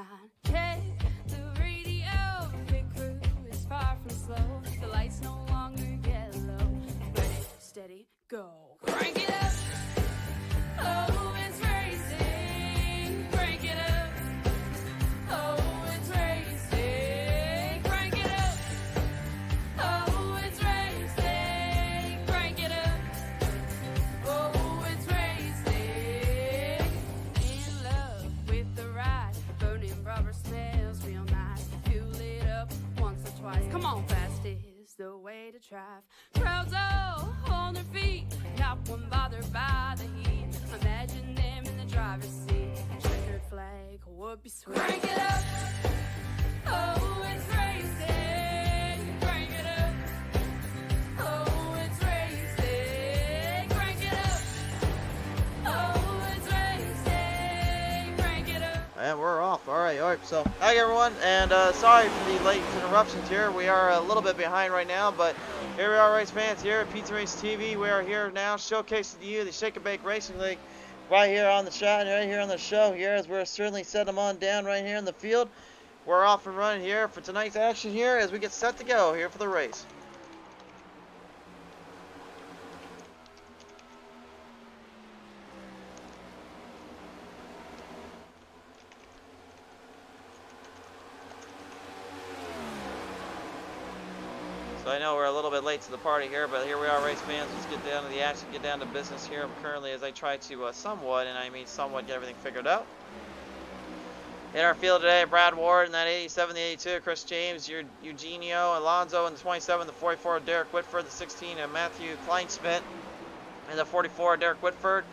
behind. Check the radio, pit crew is far from slow. The lights no longer yellow. Ready, steady, go. Crank it up. Oh, it's racing. Crank it up. Oh, it's racing. Crank it up. Oh, it's racing. Crank it up. Oh, it's racing. In love with the ride. Burning rubber smells real nice. Fuel it up once or twice. Come on, fast is the way to drive. Crowds all on their feet. Not one bothered by the heat. Imagine them in the driver's seat. Checkered flag would be sweet. Crank it up. Oh, it's racing. Crank it up. Oh, it's racing. Crank it up. Oh, it's racing. Crank it up. And we're off. All right. So, hi everyone, and sorry for the late interruptions here. We are a little bit behind right now, but here we are, race fans here at PTM Racing TV. We are here now showcasing to you the Shake and Bake Racing League right here on the shot, right here on the show here, as we're certainly setting them on down right here in the field. We're off and running here for tonight's action here as we get set to go here for the race. So I know we're a little bit late to the party here, but here we are, race fans. Let's get down to the action, get down to business here currently as I try to somewhat, and I mean somewhat, get everything figured out. In our field today, Brad Ward in that 87, the 82, Chris James, Eugenio Alonso in the 27, the 44, Derek Whitford, the 16, and Matthew Kleinsmith in the 44, Derek Whitford.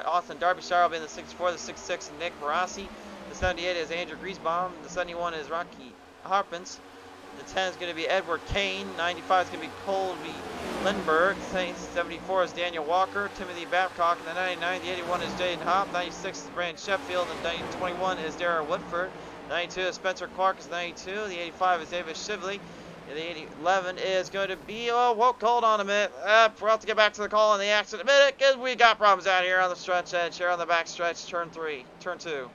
Austin Derbyshire will be in the 64, the 66, and Nick Barassi. The 78 is Andrew Griesbaum. The 71 is Rocky Harpens. The 10 is going to be Edward Kane. 95 is going to be Colby Lindbergh. 74 is Daniel Walker. Timothy Babcock. And the 99, the 81 is Jaden Hopp. 96 is Brandon Sheffield. And the 21 is Darrell Woodford. 92 is Spencer Clark is 92. The 85 is David Shively. The 11 is going to be, hold on a minute. We'll have to get back to the call on the action in a minute because we got problems out here on the stretch edge, here on the back stretch, turn 2.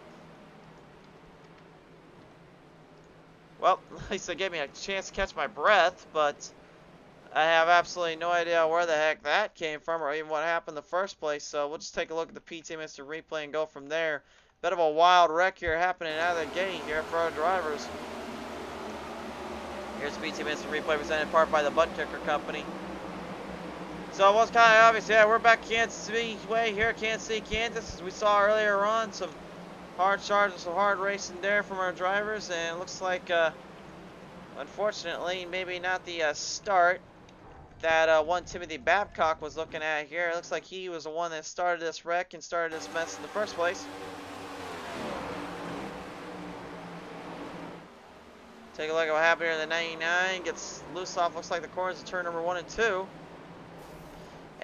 Well, at least they gave me a chance to catch my breath, but I have absolutely no idea where the heck that came from or even what happened in the first place. So we'll just take a look at the PTM Instant Replay and go from there. Bit of a wild wreck here happening out of the gate here for our drivers. Here's PTM Instant Replay presented in part by the ButtKicker company. So it was kind of obvious, yeah, we're back Kansas Speedway here, Kansas City, Kansas. As we saw earlier on, some hard charge and some hard racing there from our drivers, and it looks like, unfortunately, maybe not the start that one Timothy Babcock was looking at here. It looks like he was the one that started this wreck and started this mess in the first place. Take a look at what happened here in the 99. Gets loose off, looks like the corners of turn number 1 and 2.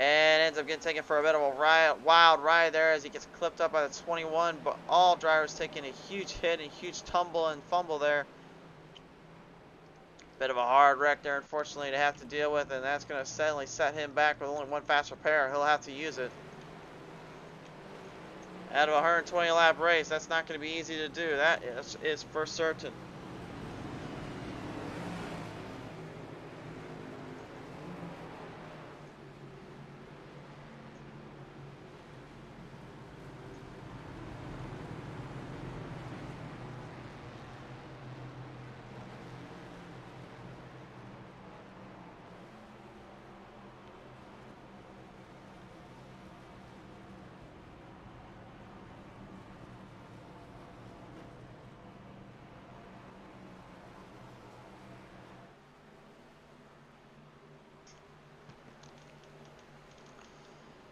And ends up getting taken for a bit of a wild ride there as he gets clipped up by the 21. But all drivers taking a huge hit and huge tumble and fumble there. Bit of a hard wreck there, unfortunately, to have to deal with. And that's going to suddenly set him back with only one fast repair. He'll have to use it. Out of a 120 lap race, that's not going to be easy to do. That is for certain.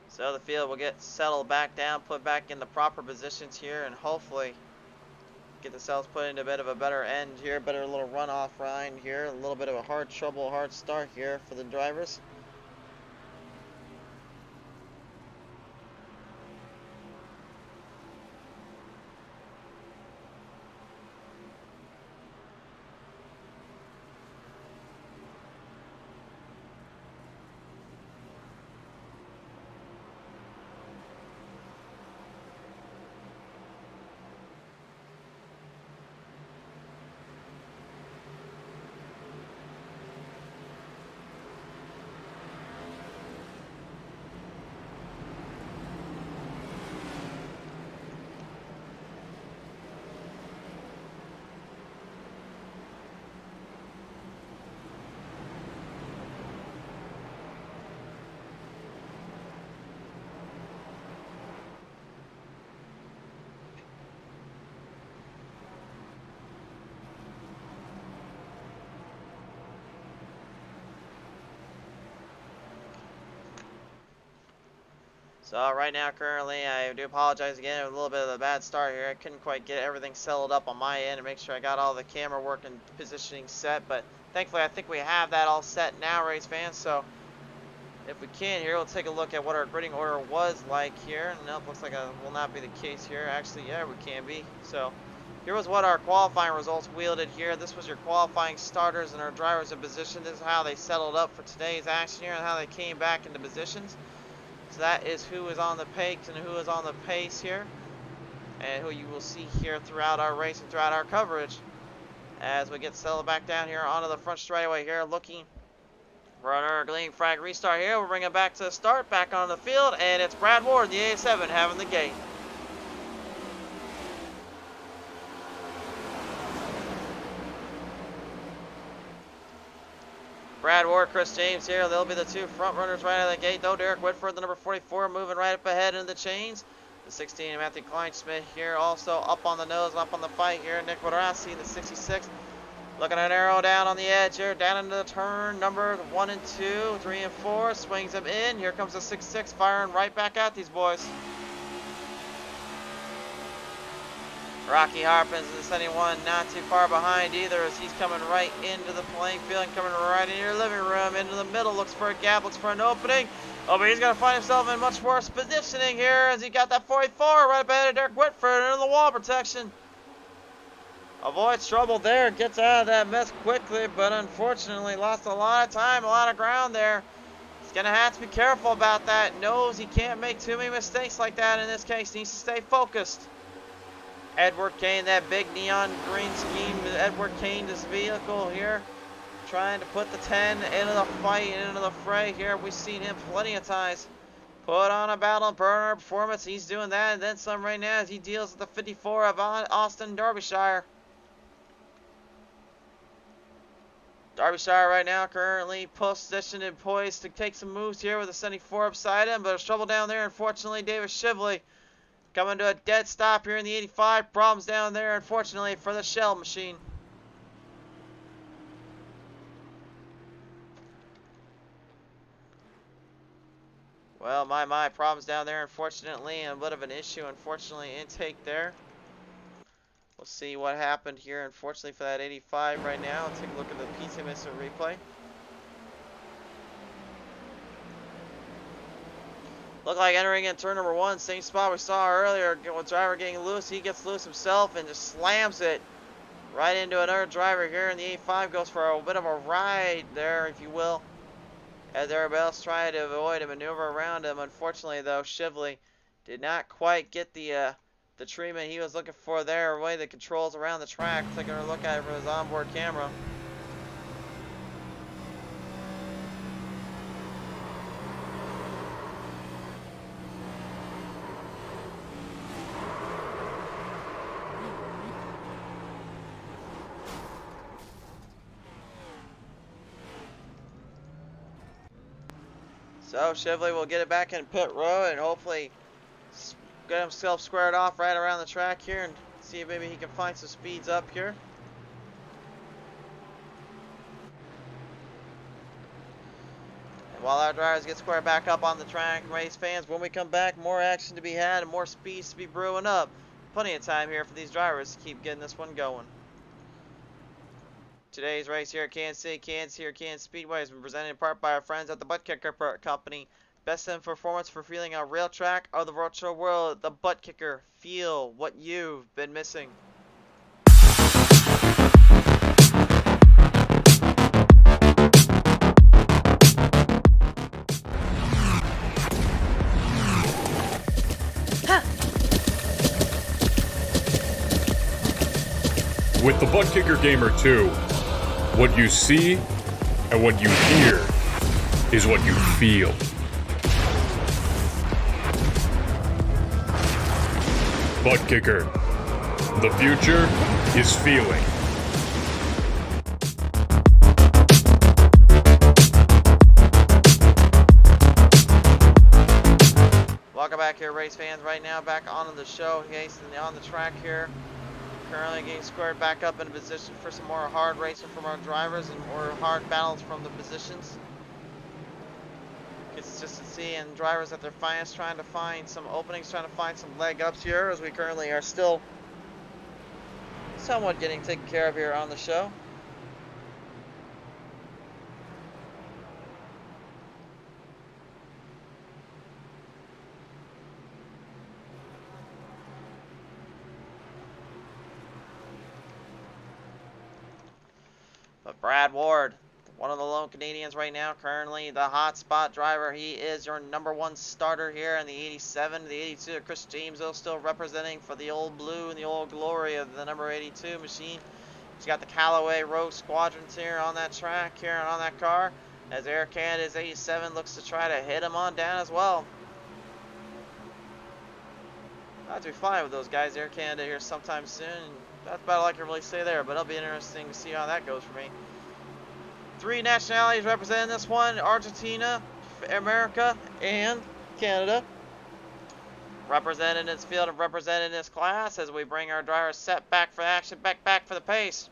So the field will get settled back down, put back in the proper positions here, and hopefully get themselves put into a bit of a better end here, better little runoff ride here, a little bit of a hard start here for the drivers. So right now, currently, I do apologize again. A little bit of a bad start here. I couldn't quite get everything settled up on my end and make sure I got all the camera work and positioning set. But thankfully, I think we have that all set now, race fans. So if we can here, we'll take a look at what our gridding order was like here. Nope, looks like it will not be the case here. Actually, yeah, we can be. So here was what our qualifying results wielded here. This was your qualifying starters and our drivers in position. This is how they settled up for today's action here and how they came back into positions. So that is who is on the pace and who is on the pace here, and who you will see here throughout our race and throughout our coverage as we get settled back down here onto the front straightaway here, looking for our green flag restart here. We'll bring it back to the start, back on the field, and it's Brad Ward, the A7, having the gate. Brad Ward, Chris James here. They'll be the two front runners right out of the gate, though. Derek Whitford, the number 44, moving right up ahead into the chains. The 16, Matthew Kleinschmidt here, also up on the nose, up on the fight here. Nick Wadrassi, the 66, looking at arrow down on the edge here, down into the turn. Number 1 and 2, 3 and 4, swings him in. Here comes the 66, firing right back at these boys. Rocky Harpins in the 71, not too far behind either, as he's coming right into the playing field and coming right into your living room, into the middle, looks for a gap, looks for an opening. Oh, but he's going to find himself in much worse positioning here as he got that 44 right up ahead of Derek Whitford into the wall protection. Avoids trouble there, gets out of that mess quickly, but unfortunately lost a lot of time, a lot of ground there. He's going to have to be careful about that. Knows he can't make too many mistakes like that in this case. Needs to stay focused. Edward Kane, that big neon green scheme. Edward Kane, this vehicle here, trying to put the 10 into the fight, into the fray here. We've seen him plenty of times put on a battle and burn our performance. He's doing that and then some right now as he deals with the 54 of Austin Derbyshire. Derbyshire right now currently positioned and poised to take some moves here with the 74 beside him, but there's trouble down there. Unfortunately, David Shively coming to a dead stop here in the 85. Problems down there, unfortunately, for the shell machine. Well, my problems down there, unfortunately, and a bit of an issue, unfortunately, intake there. We'll see what happened here, unfortunately, for that 85 right now. Let's take a look at the PTM replay. Look like entering in turn number 1, same spot we saw earlier. With driver getting loose, he gets loose himself and just slams it right into another driver here in the 85. Goes for a bit of a ride there, if you will, as everybody else tried to avoid and maneuver around him. Unfortunately, though, Shively did not quite get the treatment he was looking for there. Away the controls around the track. Taking a look at it from his onboard camera. So Shively will get it back in pit road and hopefully get himself squared off right around the track here and see if maybe he can find some speeds up here. And while our drivers get squared back up on the track, race fans, when we come back, more action to be had and more speeds to be brewing up. Plenty of time here for these drivers to keep getting this one going. Today's race here at Kansas City, Kansas Speedway has been presented in part by our friends at the ButtKicker company. Best in performance for feeling a rail track or the virtual world, the ButtKicker. Feel what you've been missing. With the ButtKicker Gamer 2, what you see and what you hear is what you feel. ButtKicker, the future is feeling. Welcome back here, race fans. Right now, back on the show, on the track here. Currently getting squared back up in position for some more hard racing from our drivers and more hard battles from the positions. It's just seeing drivers at their finest, trying to find some openings, trying to find some leg ups here, as we currently are still somewhat getting taken care of here on the show. But Brad Ward, one of the lone Canadians right now, currently the hot spot driver. He is your #1 starter here in the 87, the 82. Chris Jamesville still representing for the old blue and the old glory of the number 82 machine. He's got the Callaway Rogue Squadrons here on that track, here on that car, as Air Canada's 87 looks to try to hit him on down as well. I'll have to be flying with those guys, Air Canada, here sometime soon. That's about all I can really say there, but it'll be interesting to see how that goes for me. 3 nationalities representing this one: Argentina, America, and Canada. Representing this field and representing this class as we bring our drivers set back for action, back for the pace.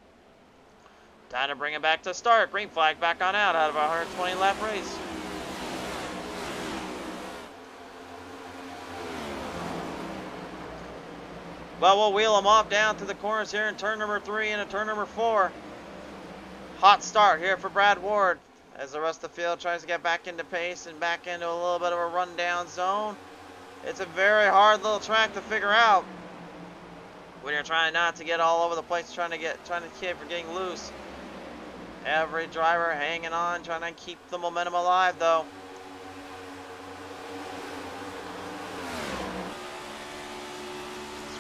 Time to bring it back to the start. Green flag back on out of our 120 lap race. Well, we'll wheel them off down to the corners here in turn number 3 and in turn number 4. Hot start here for Brad Ward as the rest of the field tries to get back into pace and back into a little bit of a rundown zone. It's a very hard little track to figure out when you're trying not to get all over the place, trying to keep from getting loose. Every driver hanging on, trying to keep the momentum alive though.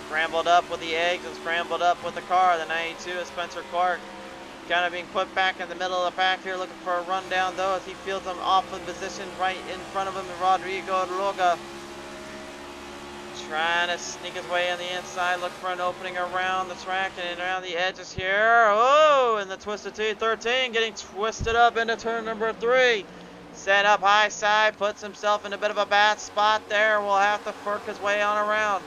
Scrambled up with the eggs and scrambled up with the car. The 92 is Spencer Clark. Kind of being put back in the middle of the pack here, looking for a rundown though as he fields him off in position right in front of him. Rodrigo Roga trying to sneak his way on the inside, look for an opening around the track and around the edges here. Oh, and the Twisted T13 getting twisted up into turn number 3. Set up high side, puts himself in a bit of a bad spot there. Will have to fork his way on around.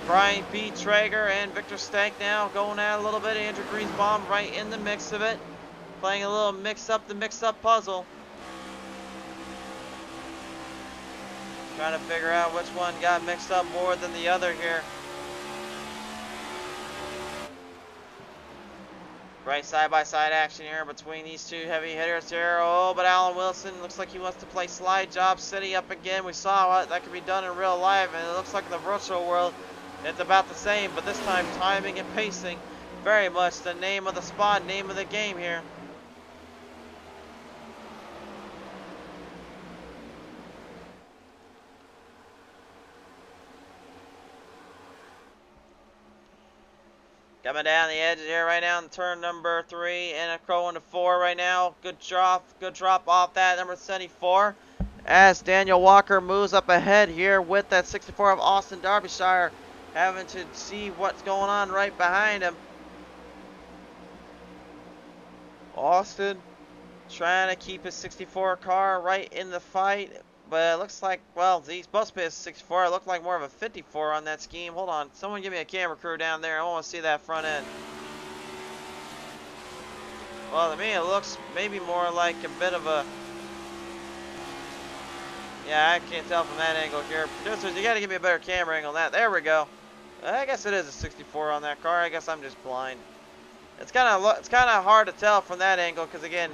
Brian P. Traeger and Victor Stank now going at it a little bit. Andrew Greensbaum right in the mix of it. Playing a little the mix-up puzzle. Trying to figure out which one got mixed up more than the other here. Right side-by-side action here between these two heavy hitters here. Oh, but Alan Wilson looks like he wants to play Slide Job City up again. We saw what that could be done in real life, and it looks like in the virtual world it's about the same, but this time timing and pacing very much the name of the spot, name of the game here. Coming down the edge here right now in turn number 3 and going to 4 right now. Good drop off that number 74 as Daniel Walker moves up ahead here with that 64 of Austin Derbyshire, having to see what's going on right behind him. Austin trying to keep his 64 car right in the fight, but it looks like, well, he's supposed to be a 64. It looked like more of a 54 on that scheme. Hold on, someone give me a camera crew down there. I want to see that front end. Well, to me it looks maybe more like a bit of a, yeah, I can't tell from that angle here. Producers, you got to give me a better camera angle on that. There we go. I guess it is a 64 on that car. I guess I'm just blind. It's kind of hard to tell from that angle because again,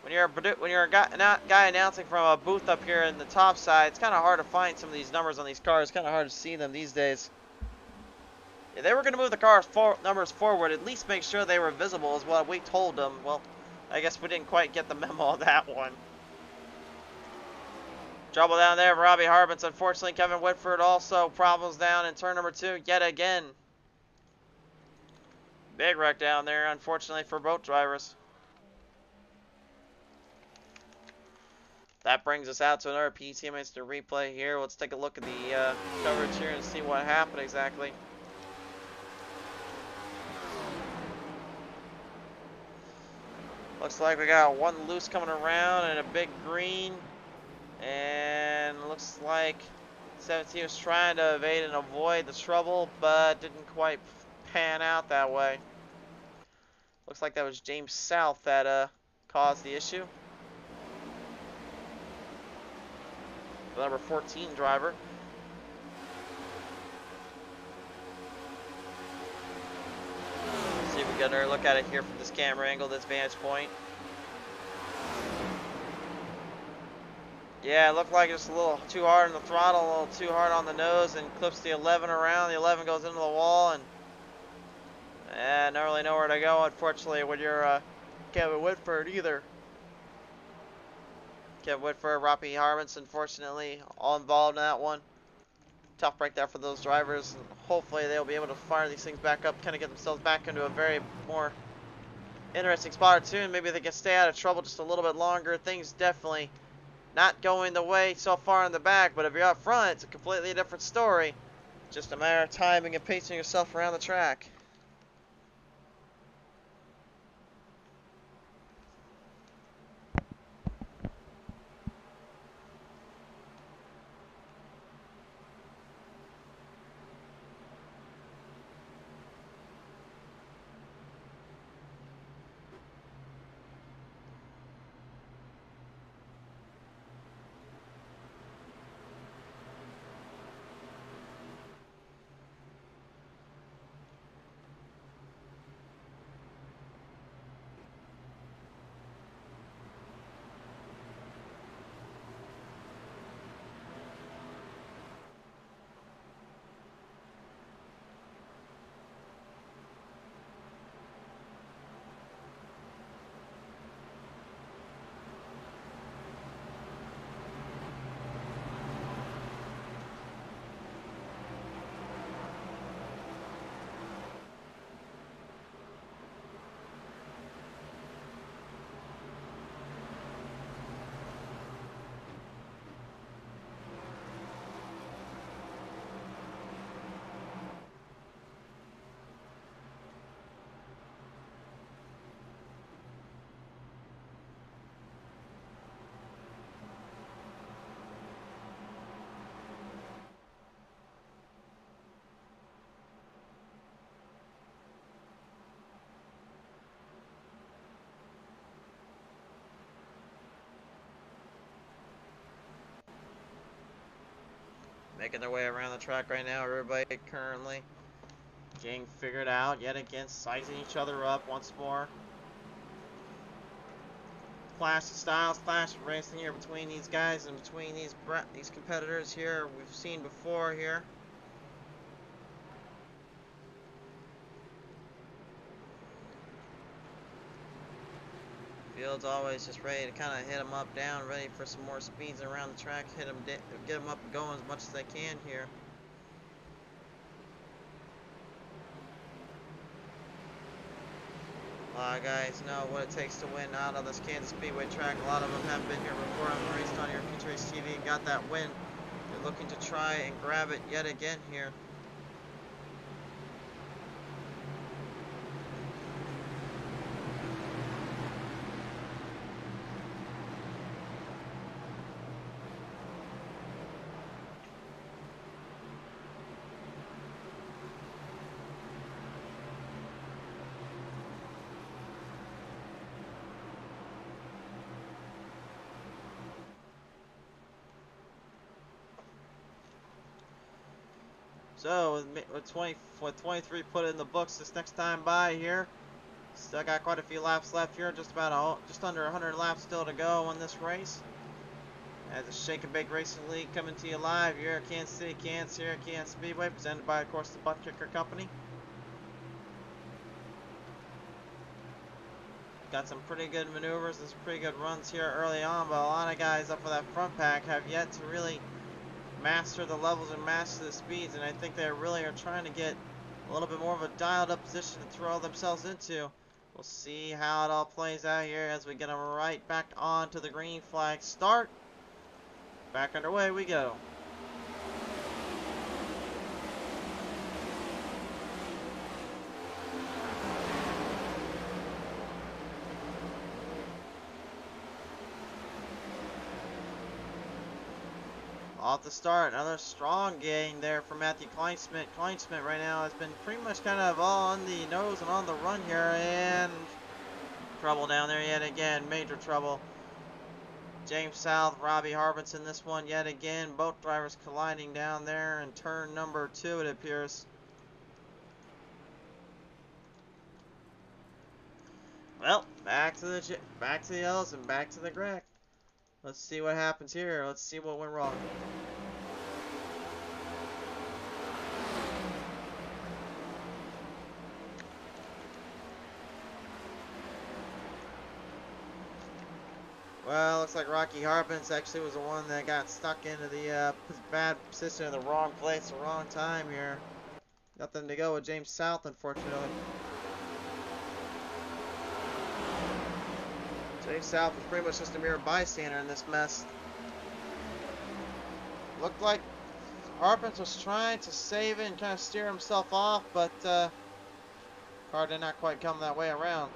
when you're a guy announcing from a booth up here in the top side, it's kind of hard to find some of these numbers on these cars. It's kind of hard to see them these days. If they were going to move the numbers forward, at least make sure they were visible is what we told them. Well, I guess we didn't quite get the memo on that one. Trouble down there for Robbie Harbins. Unfortunately, Kevin Whitford also problems down in turn number 2 yet again. Big wreck down there, unfortunately, for both drivers. That brings us out to another PTM instant replay here. Let's take a look at the coverage here and see what happened exactly. Looks like we got one loose coming around and a big green. And looks like 17 was trying to evade and avoid the trouble, but didn't quite pan out that way. Looks like that was James South that caused the issue. the number 14 driver. See if we get another look at it here from this camera angle, this vantage point. Yeah, it looked like it's a little too hard on the throttle, a little too hard on the nose, and clips the 11 around. The 11 goes into the wall, and not really know where to go, unfortunately, when you're Kevin Whitford either. Kevin Whitford, Robbie Harmons, unfortunately, all involved in that one. Tough break there for those drivers, and hopefully they'll be able to fire these things back up, kind of get themselves back into a very more interesting spot or two, and maybe they can stay out of trouble just a little bit longer. Things definitely not going the way so far in the back, but if you're up front, it's a completely different story. Just a matter of timing and pacing yourself around the track. Making their way around the track right now, everybody currently getting figured out yet again, sizing each other up once more. Clash of styles, clash of racing here between these guys and between these competitors here we've seen before here. Field's always just ready to kind of hit them up, down, ready for some more speeds around the track, hit them, get them up and going as much as they can here. A lot of guys know what it takes to win out on this Kansas Speedway track. A lot of them have been here before and raced on here on PTM Racing TV and got that win. They're looking to try and grab it yet again here. So with 23 put in the books this next time by here, still got quite a few laps left here. Just under 100 laps still to go on this race. As the Shake and Bake Racing League coming to you live here at Kansas City, Kansas, here at Kansas Speedway, presented by, of course, the ButtKicker company. Got some pretty good maneuvers and some pretty good runs here early on, but a lot of guys up for that front pack have yet to really master the levels and master the speeds, and I think they really are trying to get a little bit more of a dialed up position to throw themselves into. We'll see how it all plays out here as we get them right back onto the green flag start. Back underway we go. Off the start, another strong gain there for Matthew Kleinsmith. Kleinsmith right now has been pretty much kind of all on the nose and on the run here, and trouble down there yet again, major trouble. James South, Robbie Harbinson, this one yet again. Both drivers colliding down there in turn number 2, it appears. Well, back to the yellows and back to the gray. Let's see what happens here. Let's see what went wrong. Well, looks like Rocky Harbins actually was the one that got stuck into the bad position in the wrong place, the wrong time here. Nothing to go with James South, unfortunately. James South was pretty much just a mere bystander in this mess. Looked like Harbins was trying to save it and kind of steer himself off, but car did not quite come that way around.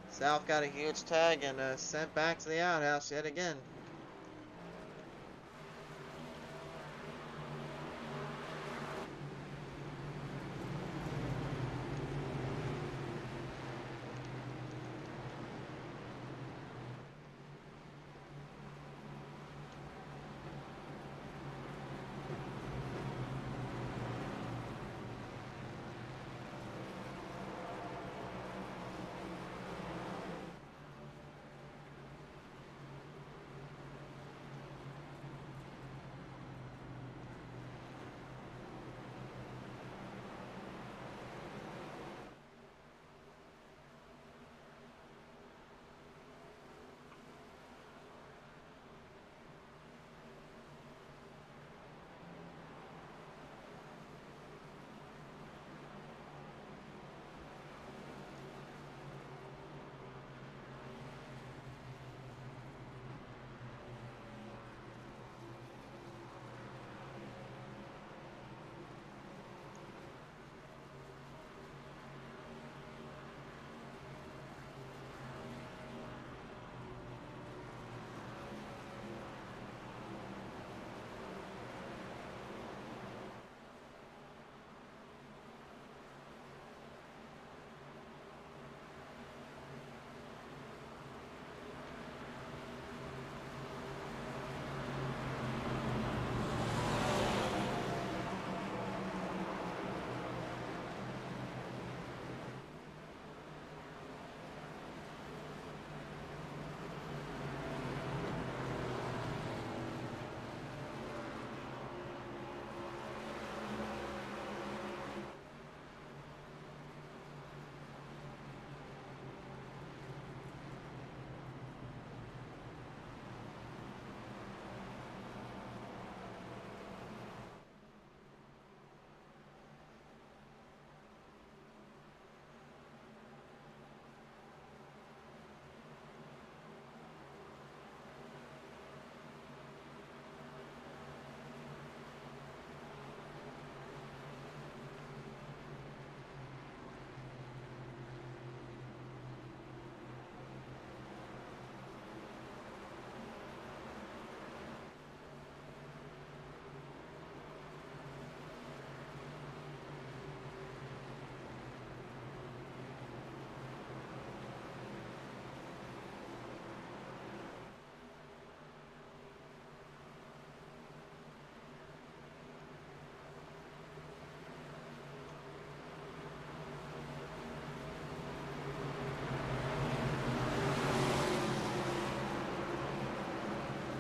South got a huge tag and sent back to the outhouse yet again.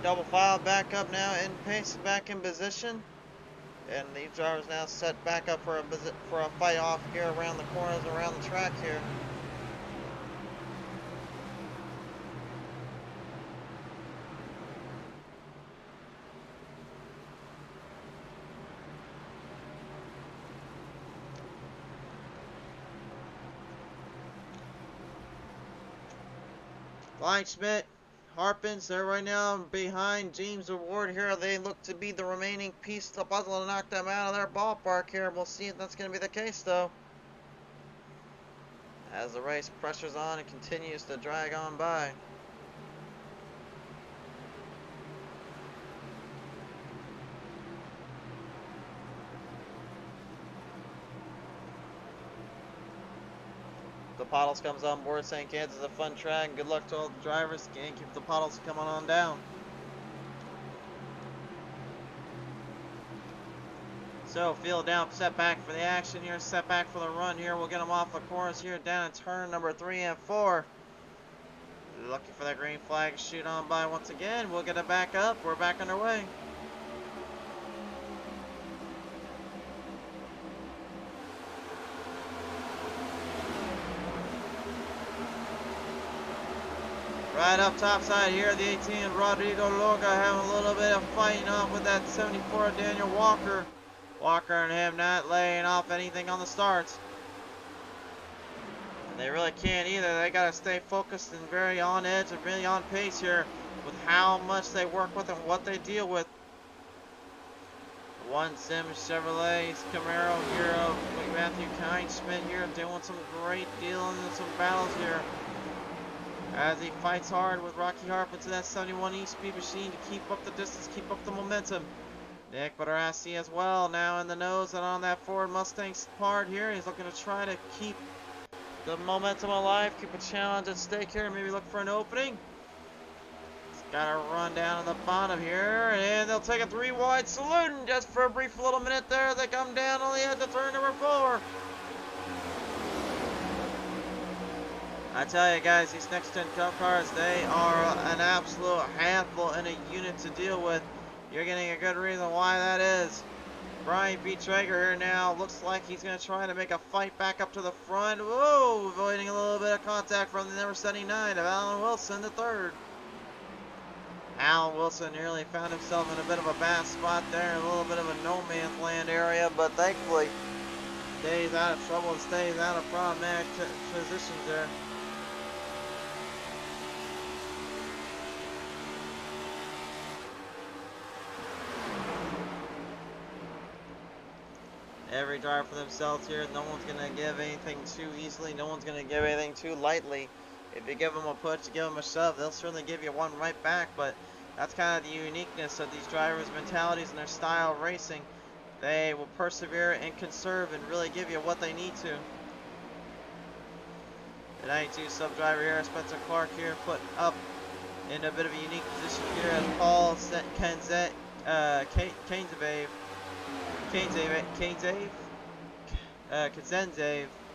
Double file back up now in pace, back in position. And these drivers now set back up for a fight off here around the corners, around the track here. Schmidt, Harpins, they're right now behind James Award here. They look to be the remaining piece to the puzzle to knock them out of their ballpark here. We'll see if that's going to be the case, though. As the race pressures on and continues to drag on by. The Pottles comes on board saying Kansas is a fun track. Good luck to all the drivers. Can't keep the Pottles coming on down. So, field down, set back for the action here, set back for the run here. We'll get them off the course here down in turn number 3 and 4. Looking for that green flag to shoot on by once again. We'll get it back up. We're back underway. Right up top side here, the 18 Rodrigo Loga having a little bit of fighting off with that 74 Daniel Walker. Walker and him not laying off anything on the starts. And they really can't either. They got to stay focused and very on edge and really on pace here with how much they work with and what they deal with. One Sims Chevrolet Camaro here of Matthew Kindschmidt here doing some great dealing and some battles here, as he fights hard with Rocky Harp into that 71E Speed Machine to keep up the distance, keep up the momentum. Nick Badarassi as well, now in the nose and on that Ford Mustang's part here. He's looking to try to keep the momentum alive, keep a challenge at stake here, maybe look for an opening. He's got to run down on the bottom here, and they'll take a 3 wide saloon just for a brief little minute there. They come down on the edge of turn number 4. I tell you guys, these next 10 Cup cars, they are an absolute handful and a unit to deal with. You're getting a good reason why that is. Brian B. Traeger here now. Looks like he's going to try to make a fight back up to the front. Whoa, avoiding a little bit of contact from the number 79 of Alan Wilson, the third. Alan Wilson nearly found himself in a bit of a bad spot there, a little bit of a no man's land area, but thankfully stays out of trouble and stays out of problematic positions there. Every driver for themselves here. No one's going to give anything too easily. No one's going to give anything too lightly. If you give them a push, you give them a shove, they'll certainly give you one right back. But that's kind of the uniqueness of these drivers' mentalities and their style of racing. They will persevere and conserve and really give you what they need to. The 92 sub-driver here, Spencer Clark here, put up in a bit of a unique position here as Paul Kenzave.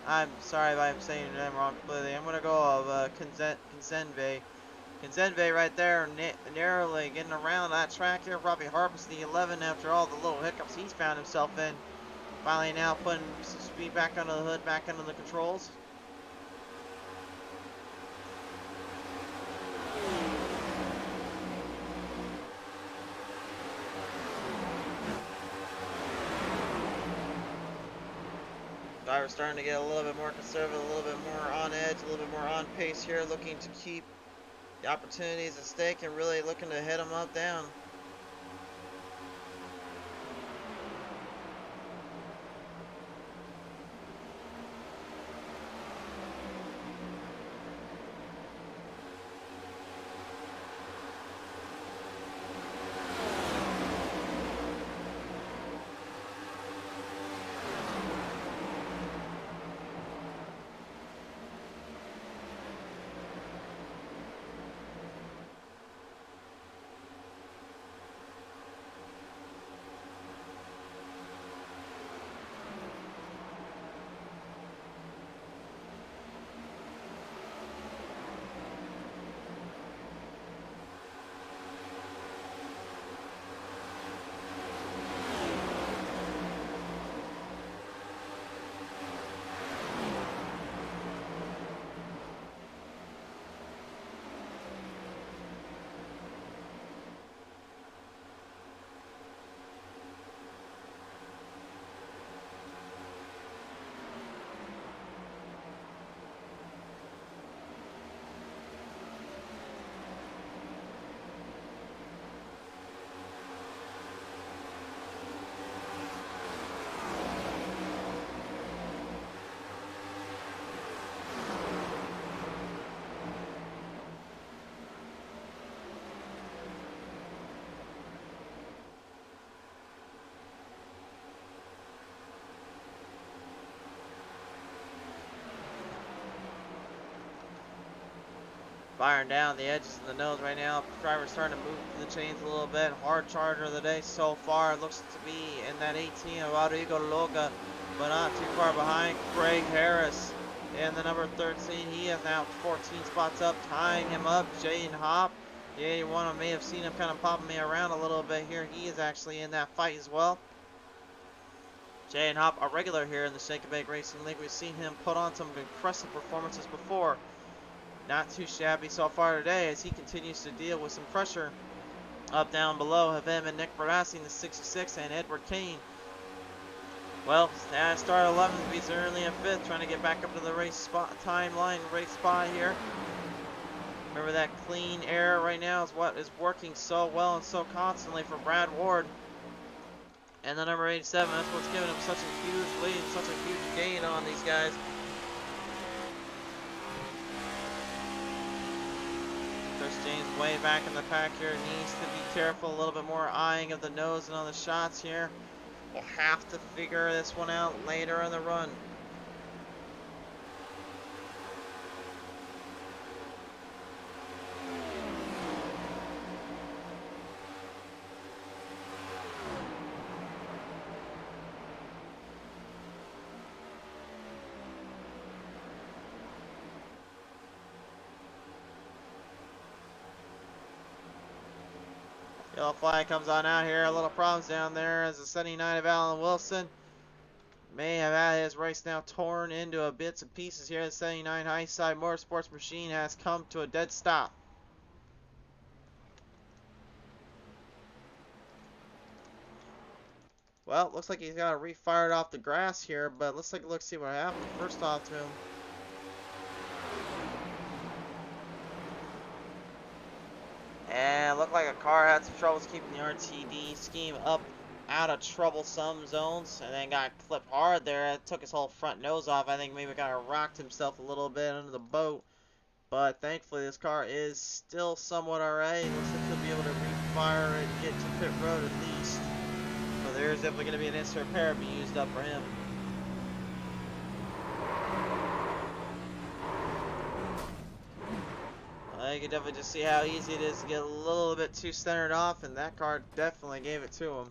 I'm sorry if I'm saying your name wrong completely. I'm going to go of Kenzave right there, narrowly getting around that track here. Robbie Harp's the 11 after all the little hiccups he's found himself in. Finally now putting some speed back under the hood, back under the controls. Driver's starting to get a little bit more conservative, a little bit more on edge, a little bit more on pace here, looking to keep the opportunities at stake and really looking to hit them up down. Firing down the edges of the nose right now. Driver's starting to move the chains a little bit. Hard charger of the day so far. It looks to be in that 18 of Rodrigo Loca, but not too far behind. Craig Harris in the number 13. He is now 14 spots up, tying him up. Jaden Hop, the 81. I may have seen him kind of popping me around a little bit here. He is actually in that fight as well. Jaden Hop, a regular here in the Shake and Bake Racing League. We've seen him put on some impressive performances before. Not too shabby so far today as he continues to deal with some pressure up down below of him and Nick Bradassi in the 66 and Edward Kane. Well, start 11th, beats early in 5th, trying to get back up to the race spot timeline, race spot here. Remember that clean air right now is what is working so well and so constantly for Brad Ward. And the number 87, that's what's giving him such a huge lead, such a huge gain on these guys. Chris James way back in the pack here, needs to be careful, a little bit more eyeing of the nose and on the shots here. We'll have to figure this one out later in the run. Yellow flag comes on out here. A little problems down there as the 79 of Alan Wilson may have had his race now torn into bits and pieces here. The 79 Highside Motorsports machine has come to a dead stop. Well, looks like he's got to refire it off the grass here, but let's take a look, see what happened. First off to him. And it looked like a car had some troubles keeping the RTD scheme up out of troublesome zones, and then got clipped hard there. It took his whole front nose off. I think maybe kind of rocked himself a little bit under the boat. But thankfully this car is still somewhat alright. Looks like he'll be able to refire it and get to pit road at least. So there's definitely going to be an instant repair be used up for him. You can definitely just see how easy it is to get a little bit too centered off, and that car definitely gave it to him.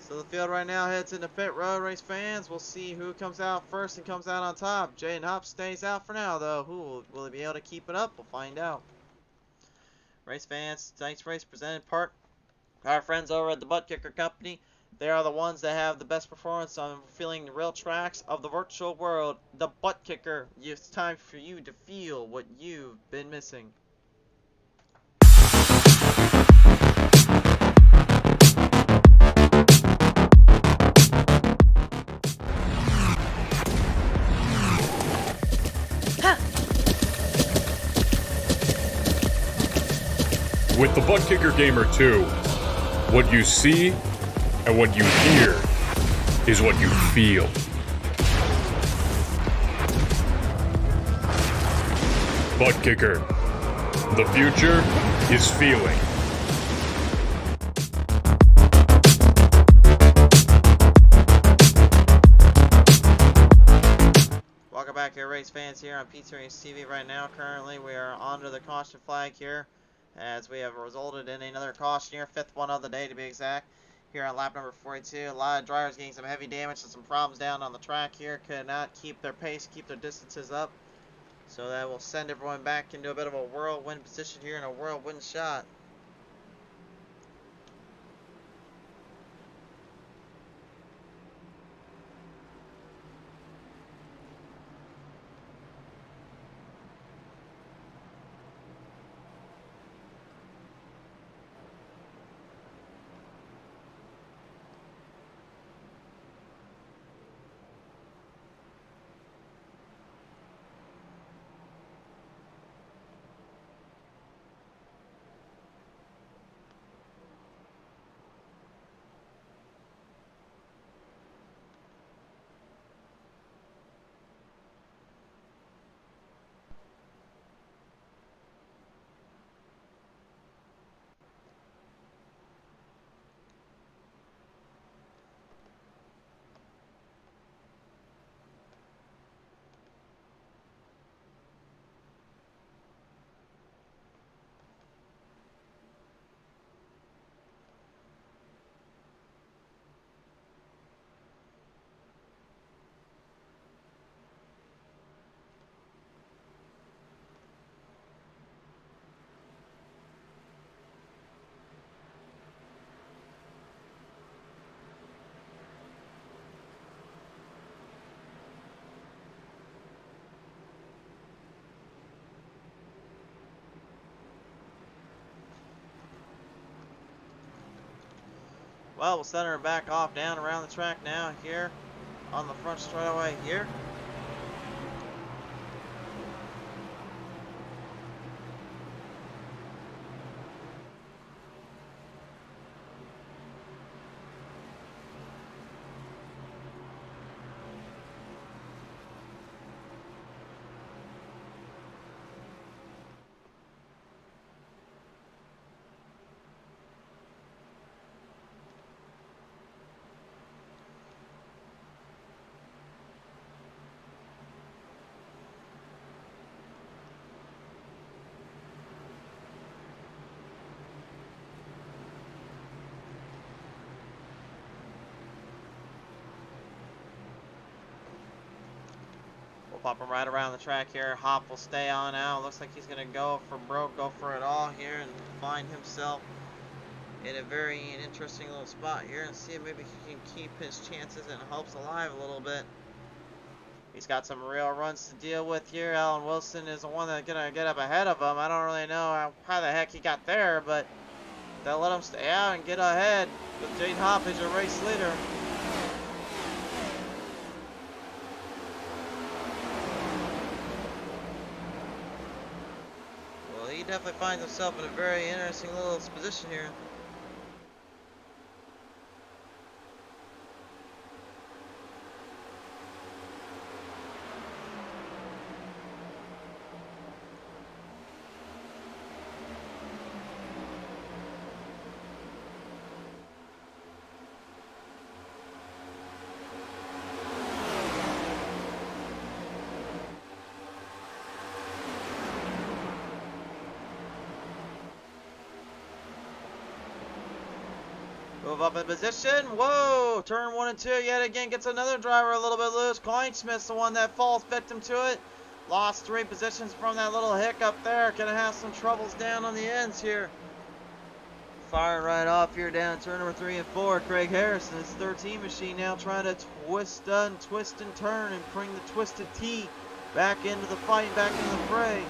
So the field right now heads into pit road, race fans. We'll see who comes out first and comes out on top. Jaden Hop stays out for now, though. Who will he be able to keep it up? We'll find out. Race fans, tonight's race presented part our friends over at the ButtKicker company. They are the ones that have the best performance on feeling the real tracks of the virtual world. The ButtKicker. It's time for you to feel what you've been missing. With the ButtKicker Gamer 2, what you see and what you hear is what you feel. ButtKicker. The future is feeling. Welcome back here, race fans, here on PTM Racing TV. Right now, currently, we are under the caution flag here, as we have resulted in another caution here, 5th one of the day to be exact. Here on lap number 42, a lot of drivers getting some heavy damage and some problems down on the track here. Could not keep their pace, keep their distances up. So that will send everyone back into a bit of a whirlwind position here and a whirlwind shot. Well, we'll center her back off down around the track now here on the front straightaway here. Pop him right around the track here. Hop will stay on out. Looks like he's going to go for broke, go for it all here, and find himself in a very interesting little spot here, and see if maybe he can keep his chances and hopes alive a little bit. He's got some real runs to deal with here. Alan Wilson is the one that's going to get up ahead of him. I don't really know how the heck he got there, but they'll let him stay out and get ahead with Jade Hop as your race leader. He definitely finds himself in a very interesting little position here. Move up in position. Whoa! Turn 1 and 2 yet again. Gets another driver a little bit loose. Kleinsmith's the one that falls victim to it. Lost 3 positions from that little hiccup there. Gonna have some troubles down on the ends here. Firing right off here down turn number 3 and 4. Craig Harrison, his 13 machine now trying to twist and turn and bring the Twisted T back into the fight, back into the fray.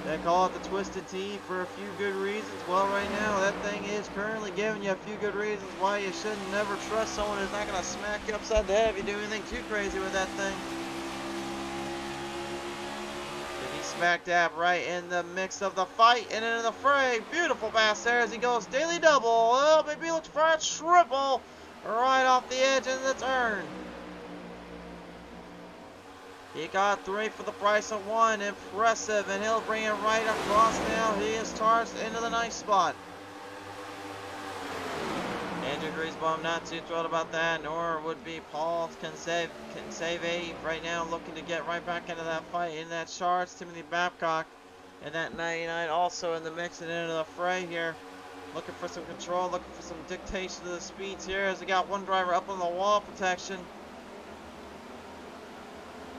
They call it the Twisted T for a few good reasons. Well, right now, that thing is currently giving you a few good reasons why you should never trust someone who's not going to smack you upside the head if you do anything too crazy with that thing. And he's smack dab right in the mix of the fight and into the fray. Beautiful pass there as he goes daily double. Oh, maybe he looks for a triple right off the edge in the turn. He got 3 for the price of 1. Impressive. And he'll bring it right across now. He is charged into the nice spot. Andrew Griesbaum not too thrilled about that, nor would be Paul Kinseve right now, looking to get right back into that fight, in that charge. Timothy Babcock and that 99 also in the mix and into the fray here. Looking for some control, looking for some dictation to the speeds here as we got one driver up on the wall protection.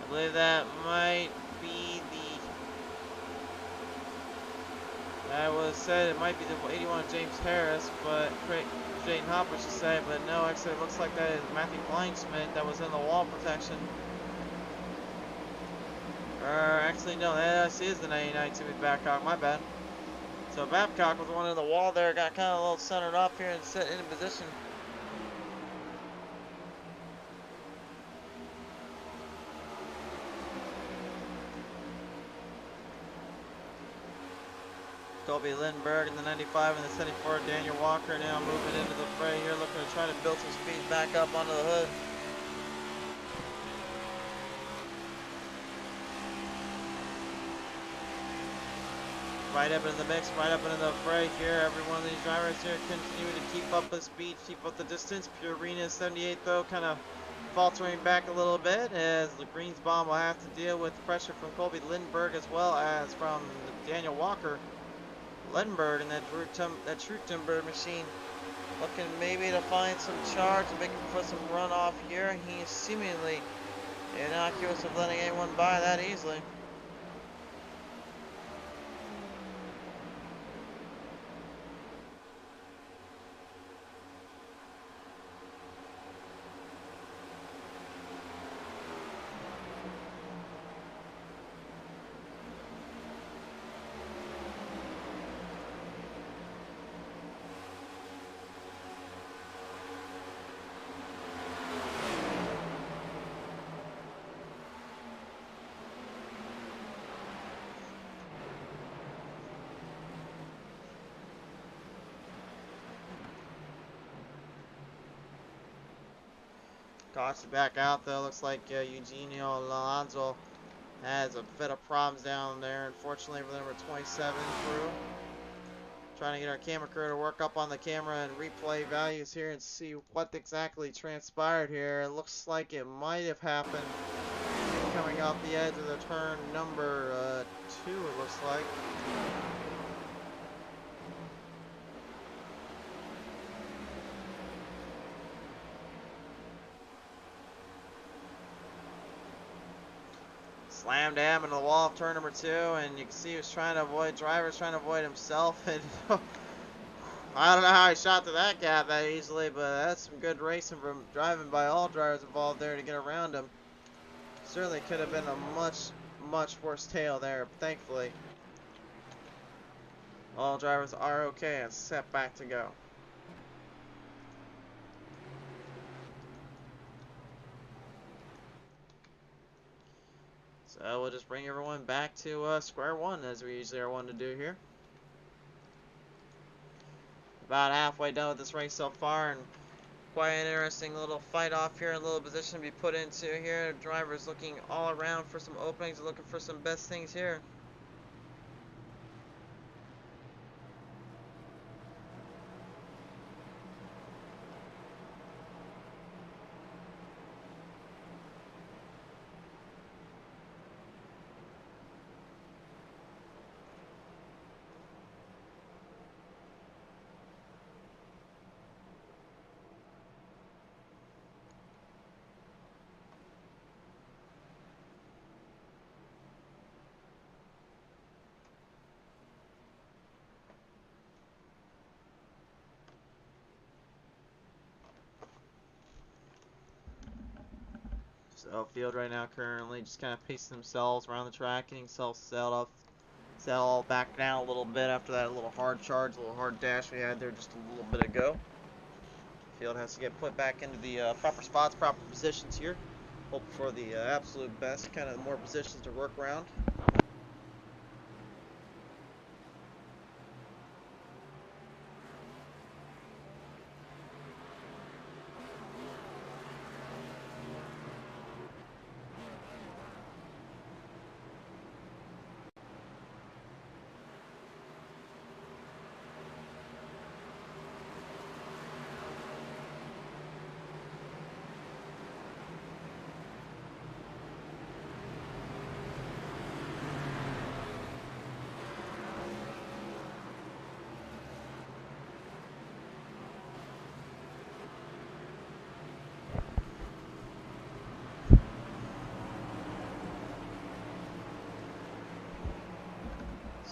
I believe that might be I was said it might be the 81 James Harris, but Jaden Hopper should say, but no, actually it looks like that is Matthew Kleinsmith that was in the wall protection. Or actually no, that is the 99 Timothy Babcock, my bad. So Babcock was the one in the wall there, got kind of a little centered off here and set in position. Colby Lindbergh in the 95 and the 74. Daniel Walker now moving into the fray here, looking to try to build some speed back up onto the hood. Right up in the mix, right up into the fray here. Every one of these drivers here continuing to keep up the speed, keep up the distance. Purina 78 though, kind of faltering back a little bit as the Greensbaum will have to deal with pressure from Colby Lindbergh as well as from Daniel Walker. Lindbergh and that True Timber machine looking maybe to find some charge and making for some runoff here. He is seemingly innocuous of letting anyone by that easily. Caution back out though. Looks like Eugenio Alonso has a bit of problems down there. Unfortunately for the number 27 crew. Trying to get our camera crew to work up on the camera and replay values here and see what exactly transpired here. It looks like it might have happened coming off the edge of the turn number 2, it looks like. Slam dab into the wall of turn number 2, and you can see he was trying to avoid, driver's trying to avoid himself, and I don't know how he shot to that gap that easily, but that's some good racing from driving by all drivers involved there to get around him. Certainly could have been a much worse tail there, but thankfully all drivers are okay and set back to go. So we'll just bring everyone back to square one, as we usually are wanting to do here. About halfway done with this race so far, and quite an interesting little fight off here, a little position to be put into here. Drivers looking all around for some openings, looking for some best things here. So field right now currently just kind of pacing themselves around the track, getting themselves settled back down a little bit after that little hard charge, a little hard dash we had there just a little bit ago. Field has to get put back into the proper spots, proper positions here. Hope for the absolute best, kind of more positions to work around.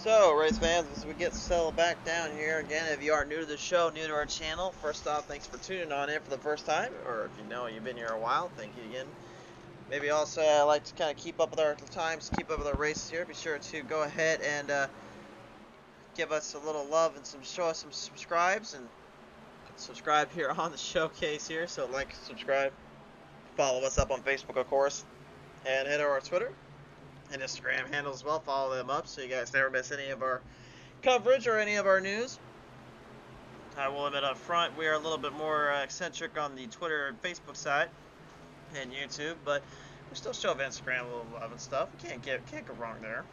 So, race fans, as we get settled back down here, again, if you are new to the show, new to our channel, first off, thanks for tuning on in for the first time, or if you know you've been here a while, thank you again. Maybe also I like to kind of keep up with our times, keep up with our races here. Be sure to go ahead and give us a little love and show us some subscribes, and subscribe here on the showcase here. So like, subscribe, follow us up on Facebook, of course, and head over our Twitter and Instagram handles as well. Follow them up so you guys never miss any of our coverage or any of our news. I will admit up front, we are a little bit more eccentric on the Twitter and Facebook side and YouTube, but we still show up Instagram a little love and stuff. Can't go wrong there.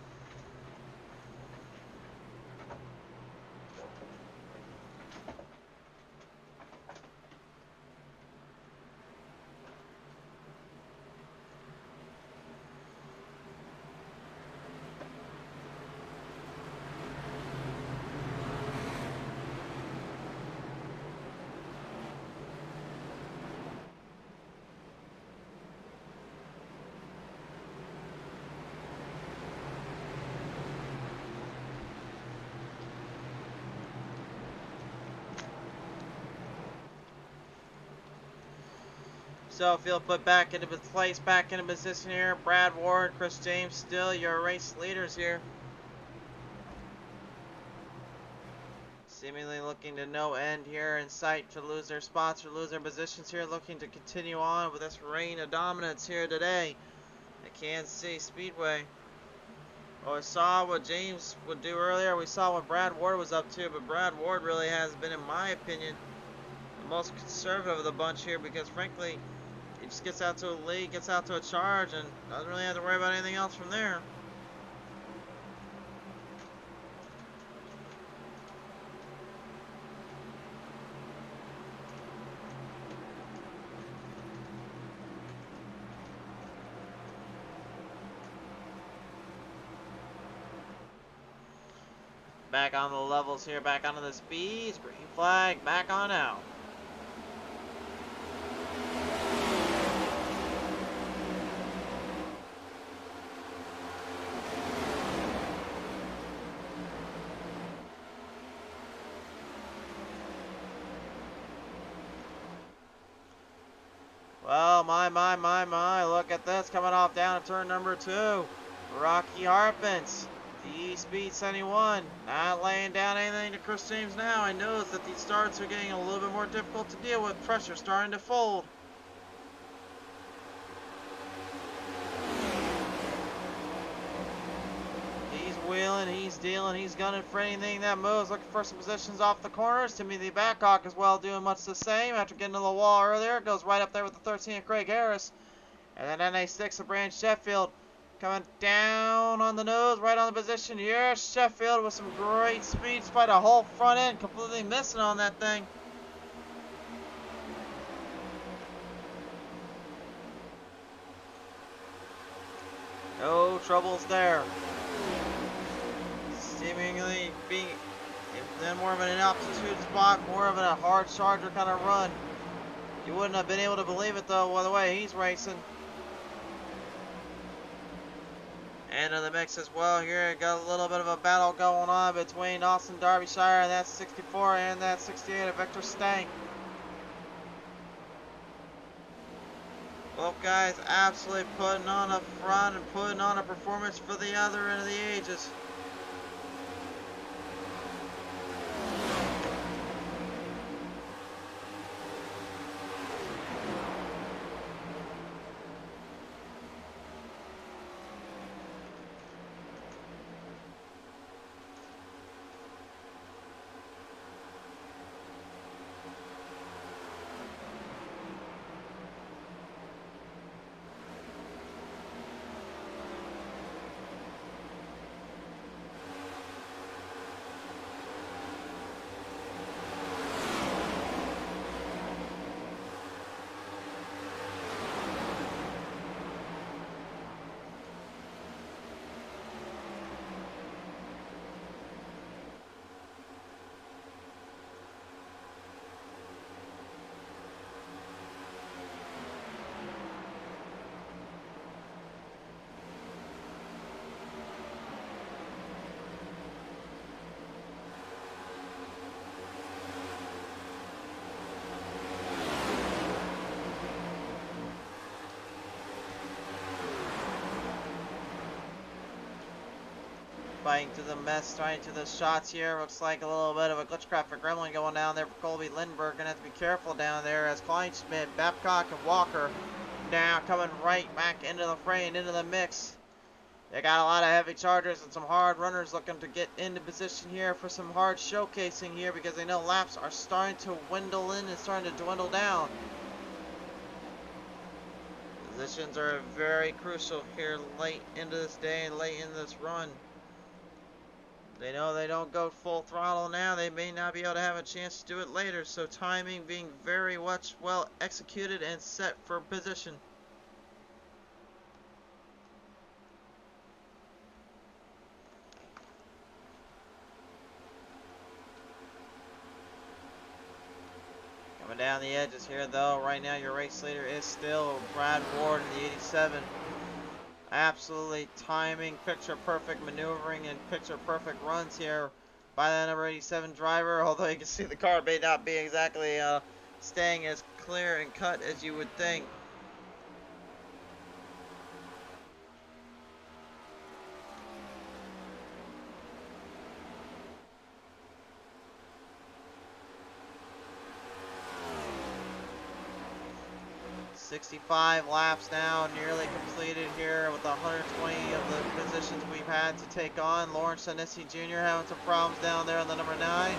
So field put back into place, back into position here. Brad Ward, Chris James, still your race leaders here. Seemingly looking to no end here in sight to lose their spots or lose their positions here. Looking to continue on with this reign of dominance here today at Kansas Speedway. Well, we saw what James would do earlier. We saw what Brad Ward was up to, but Brad Ward really has been, in my opinion, the most conservative of the bunch here, because frankly, He just gets out to a lead, gets out to a charge, and doesn't really have to worry about anything else from there. Back on the levels here, back onto the speeds, green flag, back on out. Well, my, look at this, coming off down to turn number 2. Rocky Harpins. The Speed 71, not laying down anything to Chris James now. He knows that these starts are getting a little bit more difficult to deal with. Pressure starting to fold. He's wheeling, he's dealing, he's gunning for anything that moves. Looking for some positions off the corners. Timothy Babcock as well doing much the same. After getting to the wall earlier, goes right up there with the 13 of Craig Harris. And then NA6 of Brand Sheffield. Coming down on the nose, right on the position here. Sheffield with some great speed, despite a whole front end completely missing on that thing. No troubles there. Seemingly being then more of an altitude spot, more of a hard charger kind of run. You wouldn't have been able to believe it though, by the way he's racing. And in the mix as well here, got a little bit of a battle going on between Austin Derbyshire and that 64 and that 68 of Victor Stank. Both guys absolutely putting on a front and putting on a performance for the other end of the ages. Fighting to the mess, trying to the shots here. Looks like a little bit of a glitchcraft for Gremlin going down there for Colby Lindbergh. Gonna have to be careful down there as Kleinschmidt, Babcock, and Walker now coming right back into the fray and into the mix. They got a lot of heavy chargers and some hard runners looking to get into position here for some hard showcasing here because they know laps are starting to dwindle in and starting to dwindle down. Positions are very crucial here late into this day and late into this run. They know they don't go full throttle now, they may not be able to have a chance to do it later, so timing being very much well executed and set for position. Coming down the edges here though, right now your race leader is still Brad Ward in the 87. Absolutely timing, picture perfect maneuvering, and picture perfect runs here by that number 87 driver. Although you can see the car may not be exactly staying as clear and cut as you would think. "65 laps now, nearly completed here with 120 of the positions we've had to take on. Lawrence Sanissi Jr. having some problems down there on the number 9.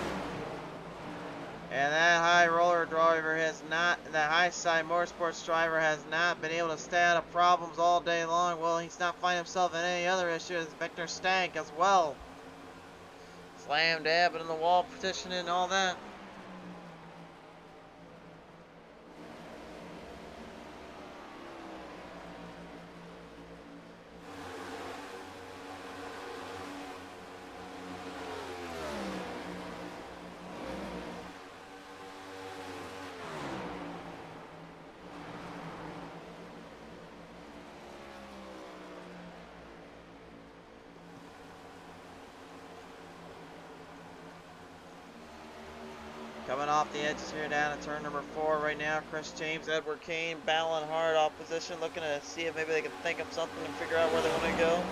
And that high roller driver has not, that high side motorsports driver has not been able to stay out of problems all day long. Well, he's not finding himself in any other issue as Victor Stank as well. Slam dabbing in the wall, petitioning and all that. Coming off the edges here down at turn number 4 right now. Chris James, Edward Kane battling hard off position, looking to see if maybe they can think of something and figure out where they want to go.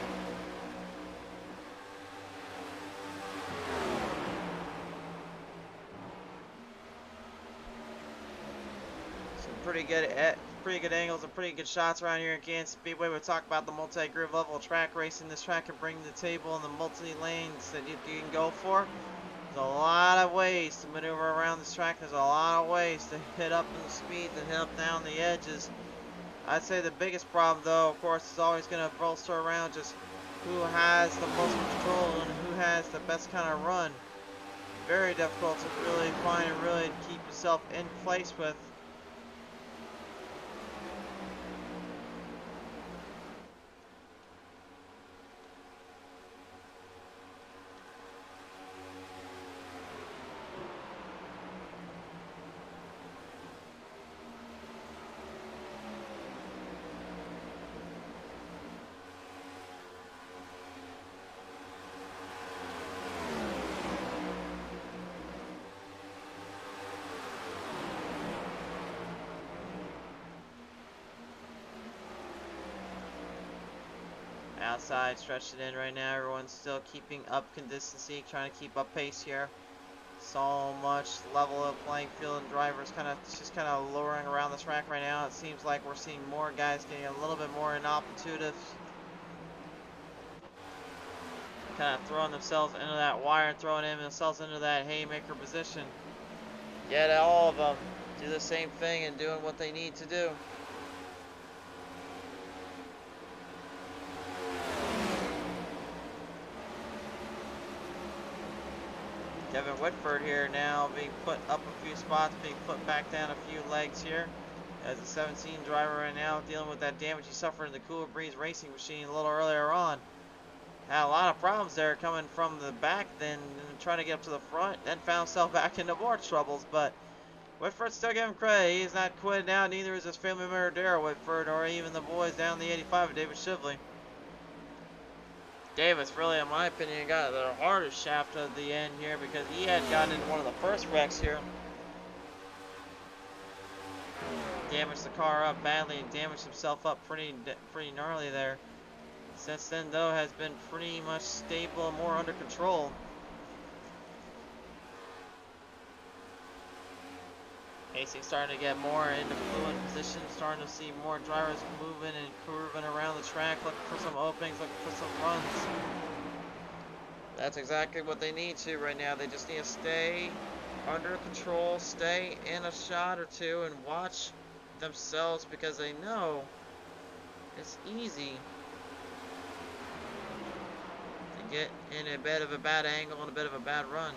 Some pretty good angles and pretty good shots around here in Kansas Speedway. We talk about the multi-groove level of track racing. This track can bring to the table and the multi-lanes that you can go for. There's a lot of ways to maneuver around this track. There's a lot of ways to hit up in the speeds and hit up down the edges. I'd say the biggest problem, though, of course, is always going to bolster around just who has the most control and who has the best kind of run. Very difficult to really find and really keep yourself in place with. Outside, stretched it in right now. Everyone's still keeping up consistency, trying to keep up pace here. So much level of playing field and drivers just kind of lowering around the track right now. It seems like we're seeing more guys getting a little bit more inopportune, kind of throwing themselves into that wire and throwing themselves into that haymaker position. Yet all of them do the same thing and doing what they need to do. Kevin Whitford here now being put up a few spots, being put back down a few legs here. As a 17 driver right now, dealing with that damage he suffered in the Cooler Breeze racing machine a little earlier on. Had a lot of problems there coming from the back then and trying to get up to the front, then found himself back into more troubles. But Whitford still give him credit. He's not quitting now, neither is his family member Darrell Whitford or even the boys down the 85 of David Shively. Davis really, in my opinion, got the hardest shaft of the end here because he had gotten into one of the first wrecks here. Damaged the car up badly and damaged himself up pretty gnarly there. Since then, though, has been pretty much stable and more under control. Hastings starting to get more into fluid position, starting to see more drivers moving and curving around the track, looking for some openings, looking for some runs. That's exactly what they need to right now. They just need to stay under control, stay in a shot or two, and watch themselves because they know it's easy to get in a bit of a bad angle and a bit of a bad run.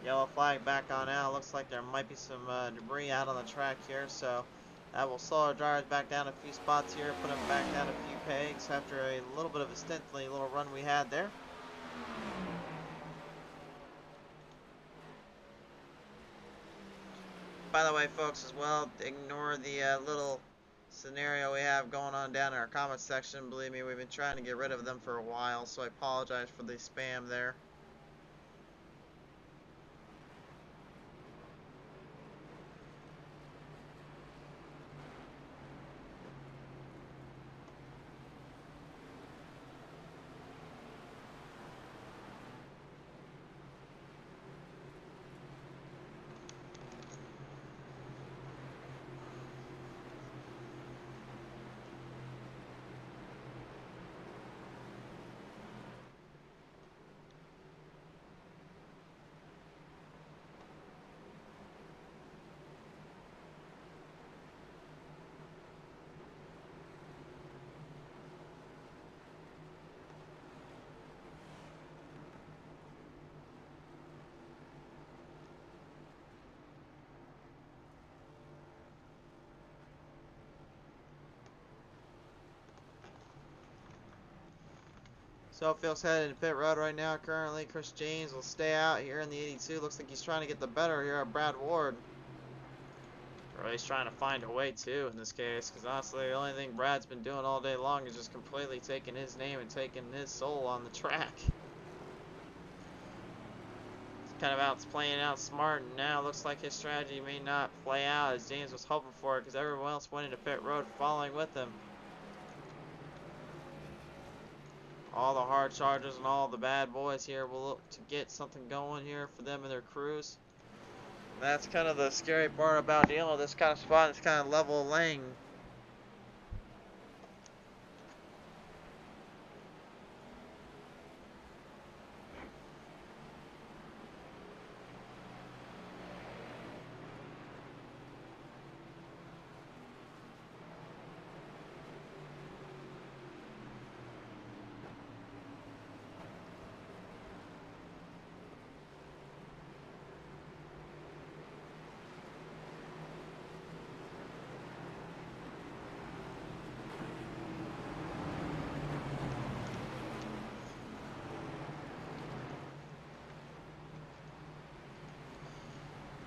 Yellow flag back on out. Looks like there might be some debris out on the track here, so that will slow our drivers back down a few spots here, put them back down a few pegs after a little bit of a stintly little run we had there. By the way, folks, as well, ignore the little scenario we have going on down in our comment section. Believe me, we've been trying to get rid of them for a while, so I apologize for the spam there. So Phil's headed to pit road right now. Currently, Chris James will stay out here in the 82. Looks like he's trying to get the better here of Brad Ward. Or he's trying to find a way too in this case, because honestly, the only thing Brad's been doing all day long is just completely taking his name and taking his soul on the track. It's kind of playing out smart, and now looks like his strategy may not play out as James was hoping for it, because everyone else went into pit road following with him. All the hard chargers and all the bad boys here will look to get something going here for them and their crews. And that's kind of the scary part about dealing with this kind of spot, this kind of level lane.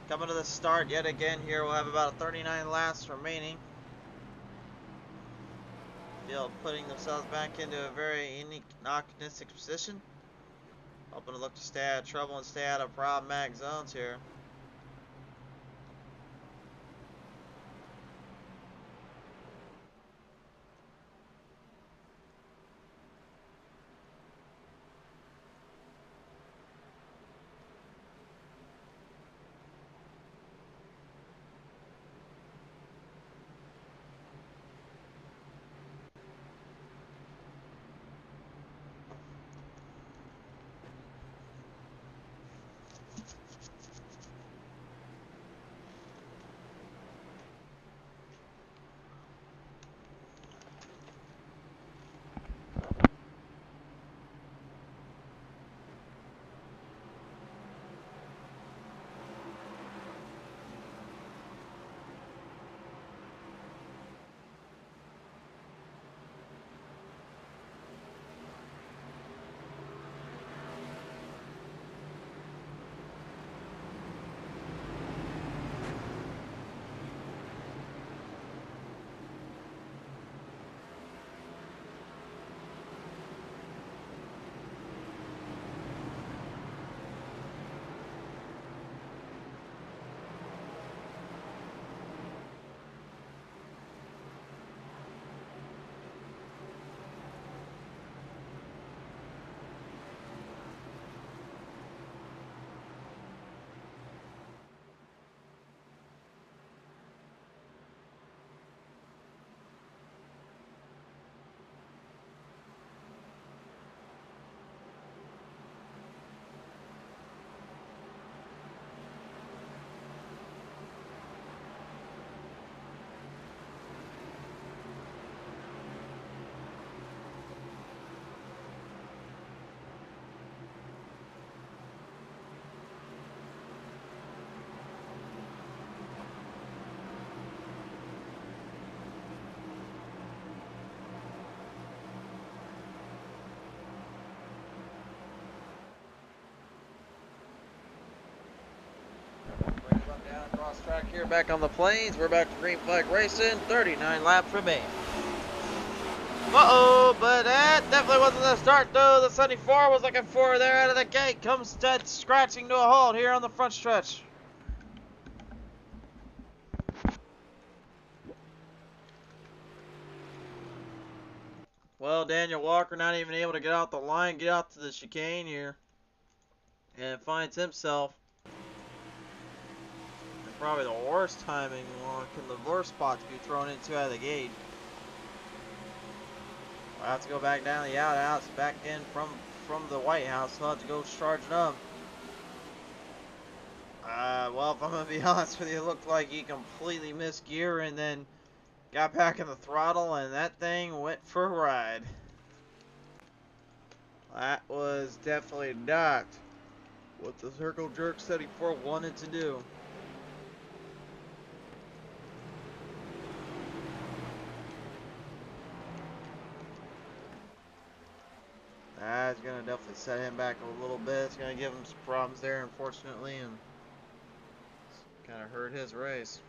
Coming to the start yet again here, we'll have about 39 laps remaining. Field putting themselves back into a very unique optimistic position. Hoping to look to stay out of trouble and stay out of problematic zones here. here back on the plains. We're back to green flag racing. 39 laps remain. Uh-oh, but that definitely wasn't the start, though. The 74 was looking for there out of the gate. Comes dead scratching to a halt here on the front stretch. Well, Daniel Walker not even able to get out the line, get out to the chicane here. And finds himself in probably the worst timing one, the worst spot to be thrown into out of the gate. I'll have to go back down the outhouse, back in from the White House. I'll have to go charging up. Well, if I'm going to be honest with you, it looked like he completely missed gear and then got back in the throttle, and that thing went for a ride. That was definitely not what the Circle Jerk 74 wanted to do. That's going to definitely set him back a little bit. It's going to give him some problems there, unfortunately, and kind of hurt his race.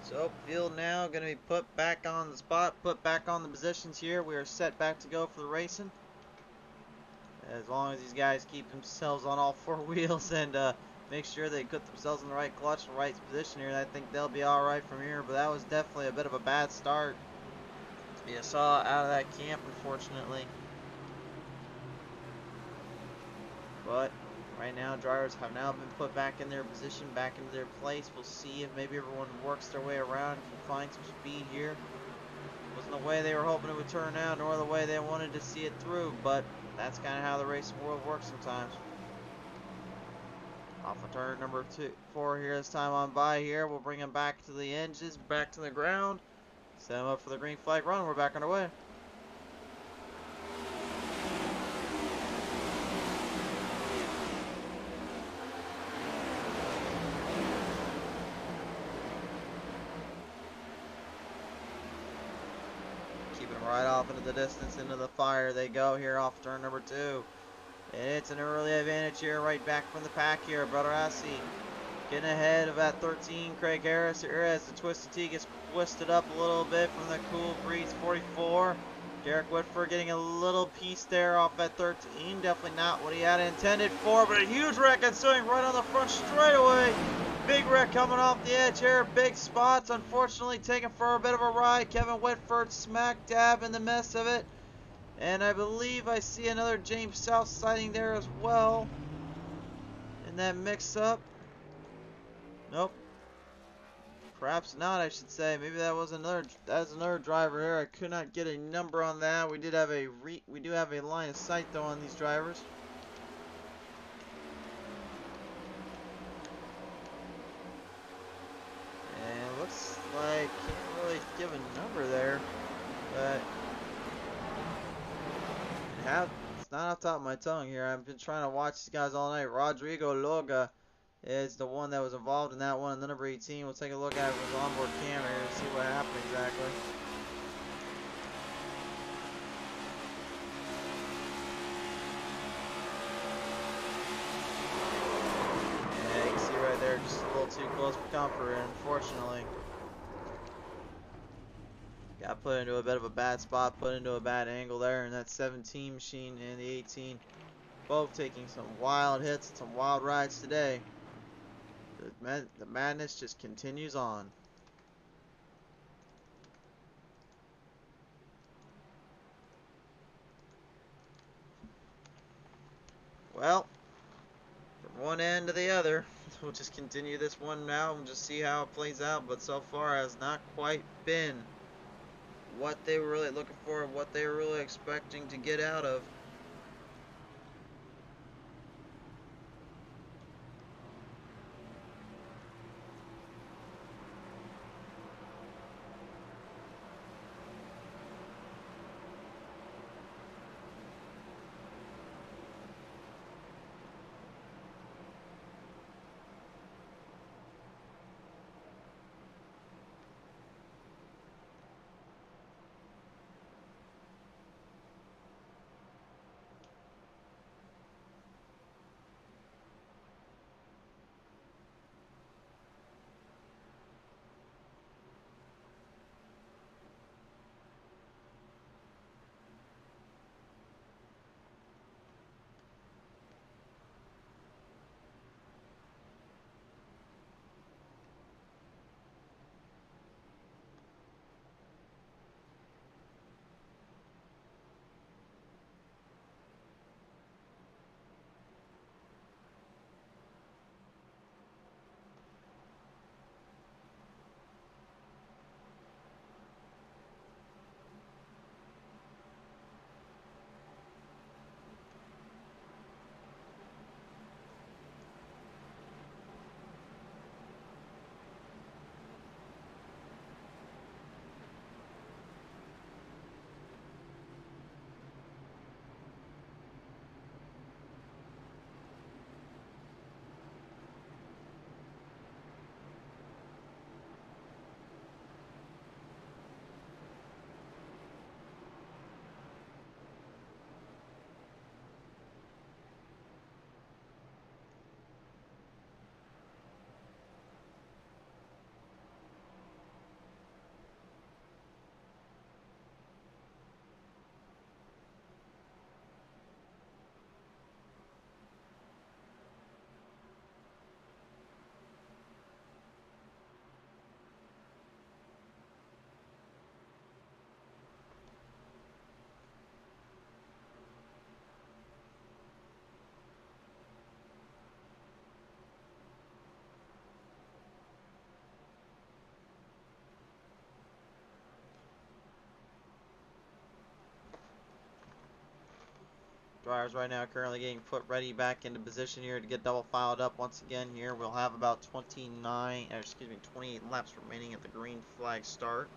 So, field now going to be put back on the spot, put back on the positions here. We are set back to go for the racing. As long as these guys keep themselves on all four wheels and make sure they put themselves in the right clutch, the right position here, I think they'll be alright from here. But that was definitely a bit of a bad start. You saw out of that camp, unfortunately. But right now, drivers have now been put back in their position, back into their place. We'll see if maybe everyone works their way around, can find some speed here. Wasn't the way they were hoping it would turn out, nor the way they wanted to see it through, but that's kind of how the racing world works sometimes. Off of turn number 4 here this time on by here. We'll bring them back to the edges, back to the ground. Set them up for the green flag run. We're back underway. Keeping them right off into the distance, into the fire they go here off turn number 2. And it's an early advantage here, right back from the pack here. Brother Assi getting ahead of that 13. Craig Harris here as the Twisted T gets twisted up a little bit from the Cool Breeze 44. Garrick Whitford getting a little piece there off at 13. Definitely not what he had intended for, but a huge wreck ensuing right on the front straightaway. Big wreck coming off the edge here. Big spots, unfortunately taken for a bit of a ride. Kevin Whitford smack dab in the mess of it. And I believe I see another James South sighting there as well in that mix-up. Nope. Perhaps not, I should say. Maybe that was another driver here. I could not get a number on that. We do have a line of sight though on these drivers. And it looks like can't really give a number there, but it's not off the top of my tongue here. I've been trying to watch these guys all night. Rodrigo Loga is the one that was involved in that one. And the number 18, we'll take a look at it with his onboard camera here to see what happened exactly. Yeah, you can see right there, just a little too close for comfort, unfortunately. Got put into a bit of a bad spot, put into a bad angle there, and that 17 machine and the 18 both taking some wild hits, some wild rides today. The madness just continues on. Well, from one end to the other, we'll just continue this one now and just see how it plays out, but so far has not quite been what they were really looking for, what they were really expecting to get out of. Drivers right now currently getting put ready back into position here to get double filed up once again here. We'll have about 28 laps remaining at the green flag start.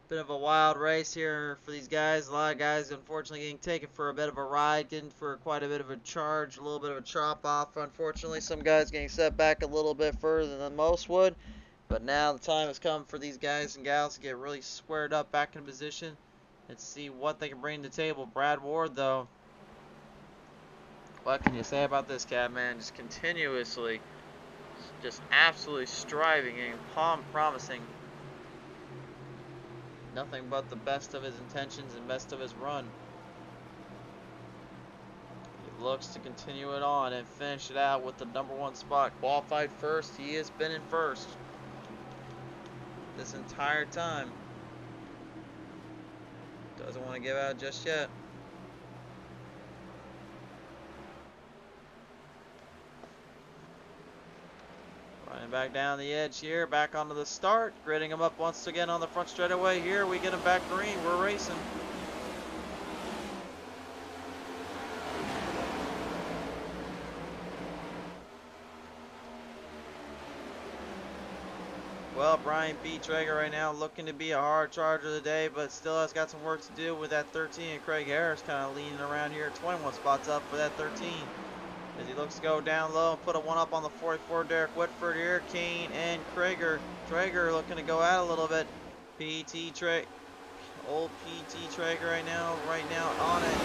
Bit of a wild race here for these guys. A lot of guys unfortunately getting taken for a bit of a ride, getting for quite a bit of a charge, a little bit of a chop off. Unfortunately, some guys getting set back a little bit further than most would. But now the time has come for these guys and gals to get really squared up back in position and see what they can bring to the table. Brad Ward, though, what can you say about this cat, man? Just continuously, just absolutely striving and promising nothing but the best of his intentions and best of his run. He looks to continue it on and finish it out with the #1 spot. Qualified first. He has been in first this entire time. Doesn't want to give out just yet. Running back down the edge here, back onto the start, gridding him up once again on the front straightaway here. We get him back green, we're racing. Well, Brian B. Traeger right now looking to be a hard charger of the day, but still has got some work to do with that 13. And Craig Harris kind of leaning around here, 21 spots up for that 13. As he looks to go down low and put a one up on the 44. Derek Whitford here. Kane and Traeger looking to go out a little bit. Old PT Traeger right now on it.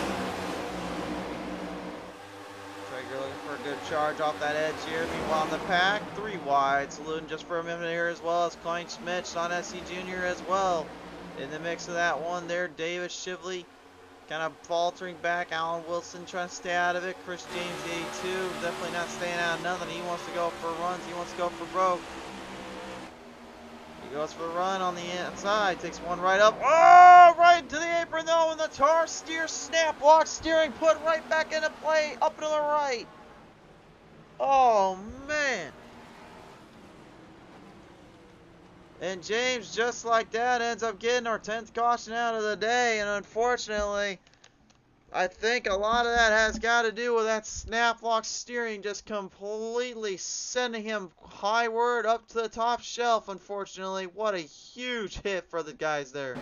Traeger looking for a good charge off that edge here. Meanwhile in the pack, 3 wide. Saluting just for a minute here, as well as Klein Schmitz on SC Jr. as well. In the mix of that one there, David Shively kind of faltering back. Alan Wilson trying to stay out of it. Chris James 82 definitely not staying out of nothing. He wants to go for runs. He wants to go for broke. He goes for the run on the inside. Takes one right up. Oh, right into the apron though. And the tar steer snap lock steering put right back into play. Up to the right. Oh, man. And James, just like that, ends up getting our 10th caution out of the day. And unfortunately, I think a lot of that has got to do with that snap lock steering just completely sending him highward up to the top shelf, unfortunately. What a huge hit for the guys there.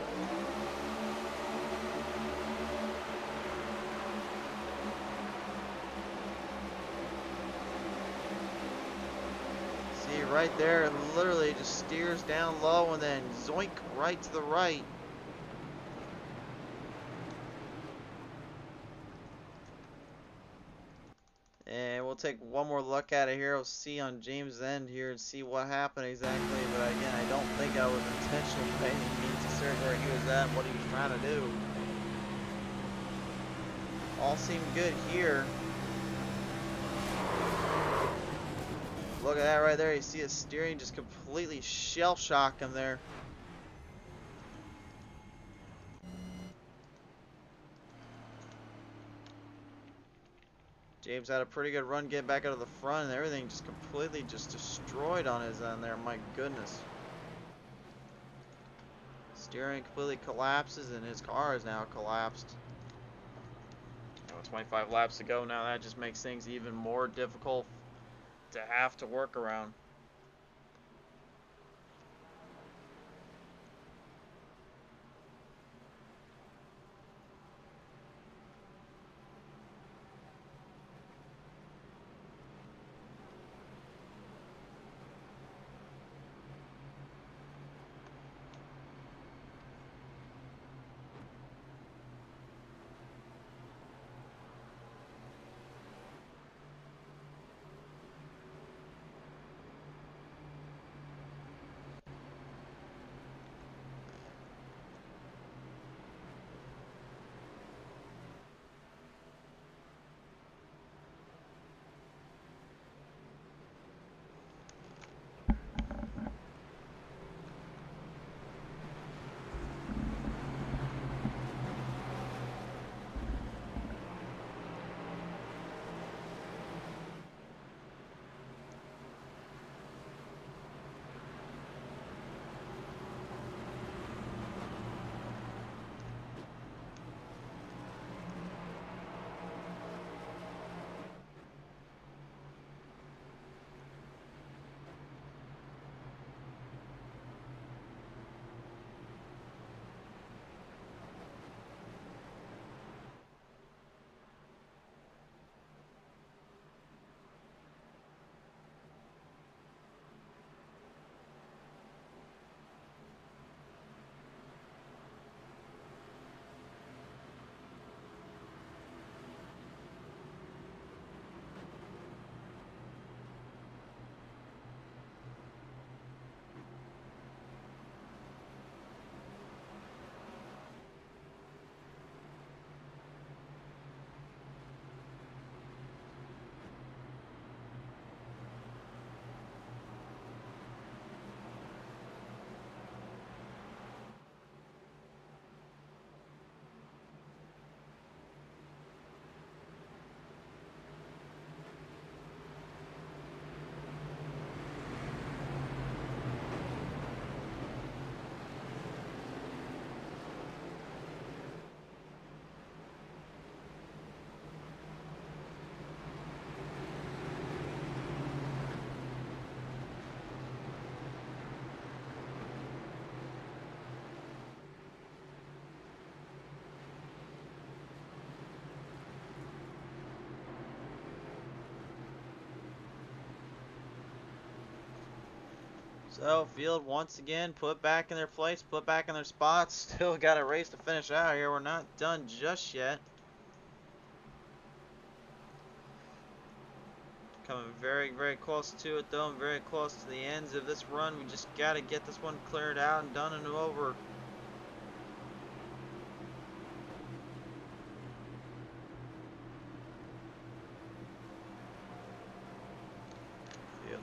Right there, it literally just steers down low and then zoink right to the right. And we'll take one more look at it here. We'll see on James' end here and see what happened exactly. But again, I don't think I was intentional by any means to serve where he was at and what he was trying to do. All seemed good here. Look at that right there. You see his steering just completely shell shock him there. James had a pretty good run getting back out of the front, and everything just completely just destroyed on his end there. My goodness. Steering completely collapses, and his car is now collapsed. 25 laps to go now. That just makes things even more difficult to have to work around. So, field once again put back in their place, put back in their spots. Still got a race to finish out here. We're not done just yet. Coming very, very close to it though, and very close to the ends of this run. We just got to get this one cleared out and done and over.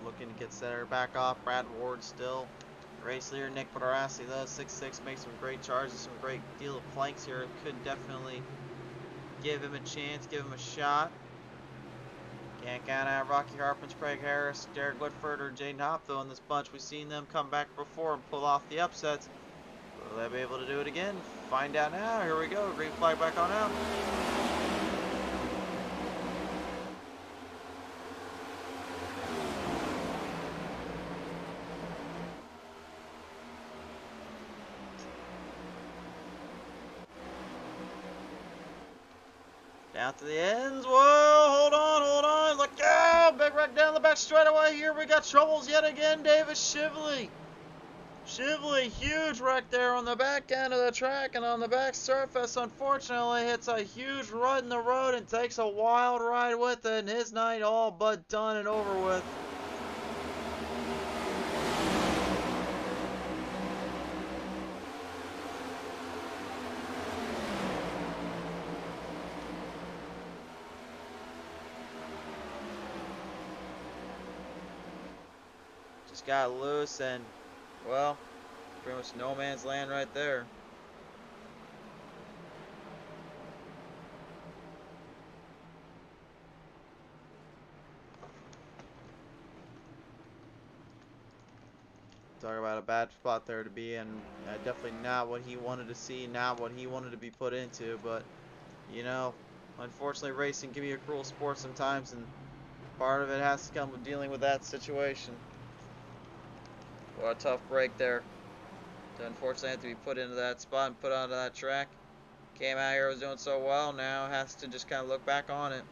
Looking to get center back off. Brad Ward still. Race leader Nick Poderassi though, 6'6", makes some great charges, some great deal of flanks here. Could definitely give him a chance, give him a shot. Can't count out Rocky Harpins, Craig Harris, Derek Woodford, or Jaden Hopp though in this bunch. We've seen them come back before and pull off the upsets. Will they be able to do it again? Find out now. Here we go. Green flag back on out. Down to the ends. Whoa, hold on. Look out. Big wreck down the back straightaway here. We got troubles yet again. David Shively. Huge wreck there on the back end of the track and on the back surface. Unfortunately, hits a huge rut in the road and takes a wild ride with it. And his night all but done and over with. Got loose and, well, pretty much no man's land right there. Talk about a bad spot there to be in. Definitely not what he wanted to see, not what he wanted to be put into, but, you know, unfortunately racing can be a cruel sport sometimes, and part of it has to come with dealing with that situation. What a tough break there to unfortunately have to be put into that spot and put onto that track. Came out here, was doing so well, now has to just kind of look back on it.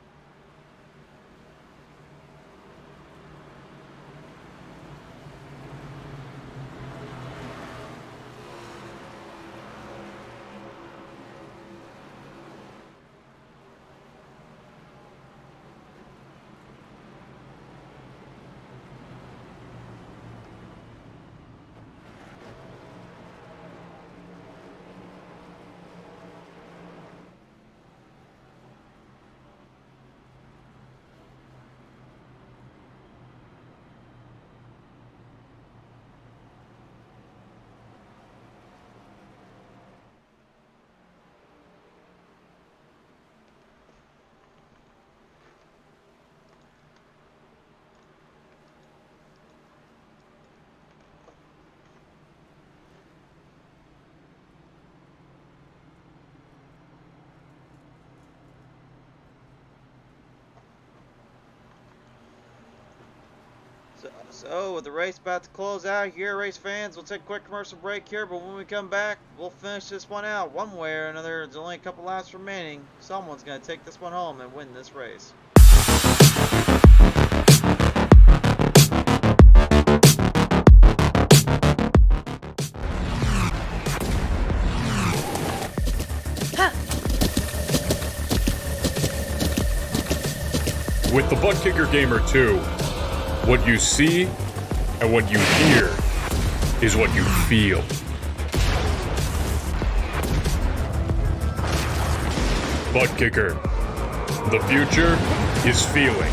So with the race about to close out here, race fans, we'll take a quick commercial break here, but when we come back, we'll finish this one out one way or another. There's only a couple laps remaining. Someone's going to take this one home and win this race. With the ButtKicker Gamer 2, what you see and what you hear is what you feel. ButtKicker. The future is feeling.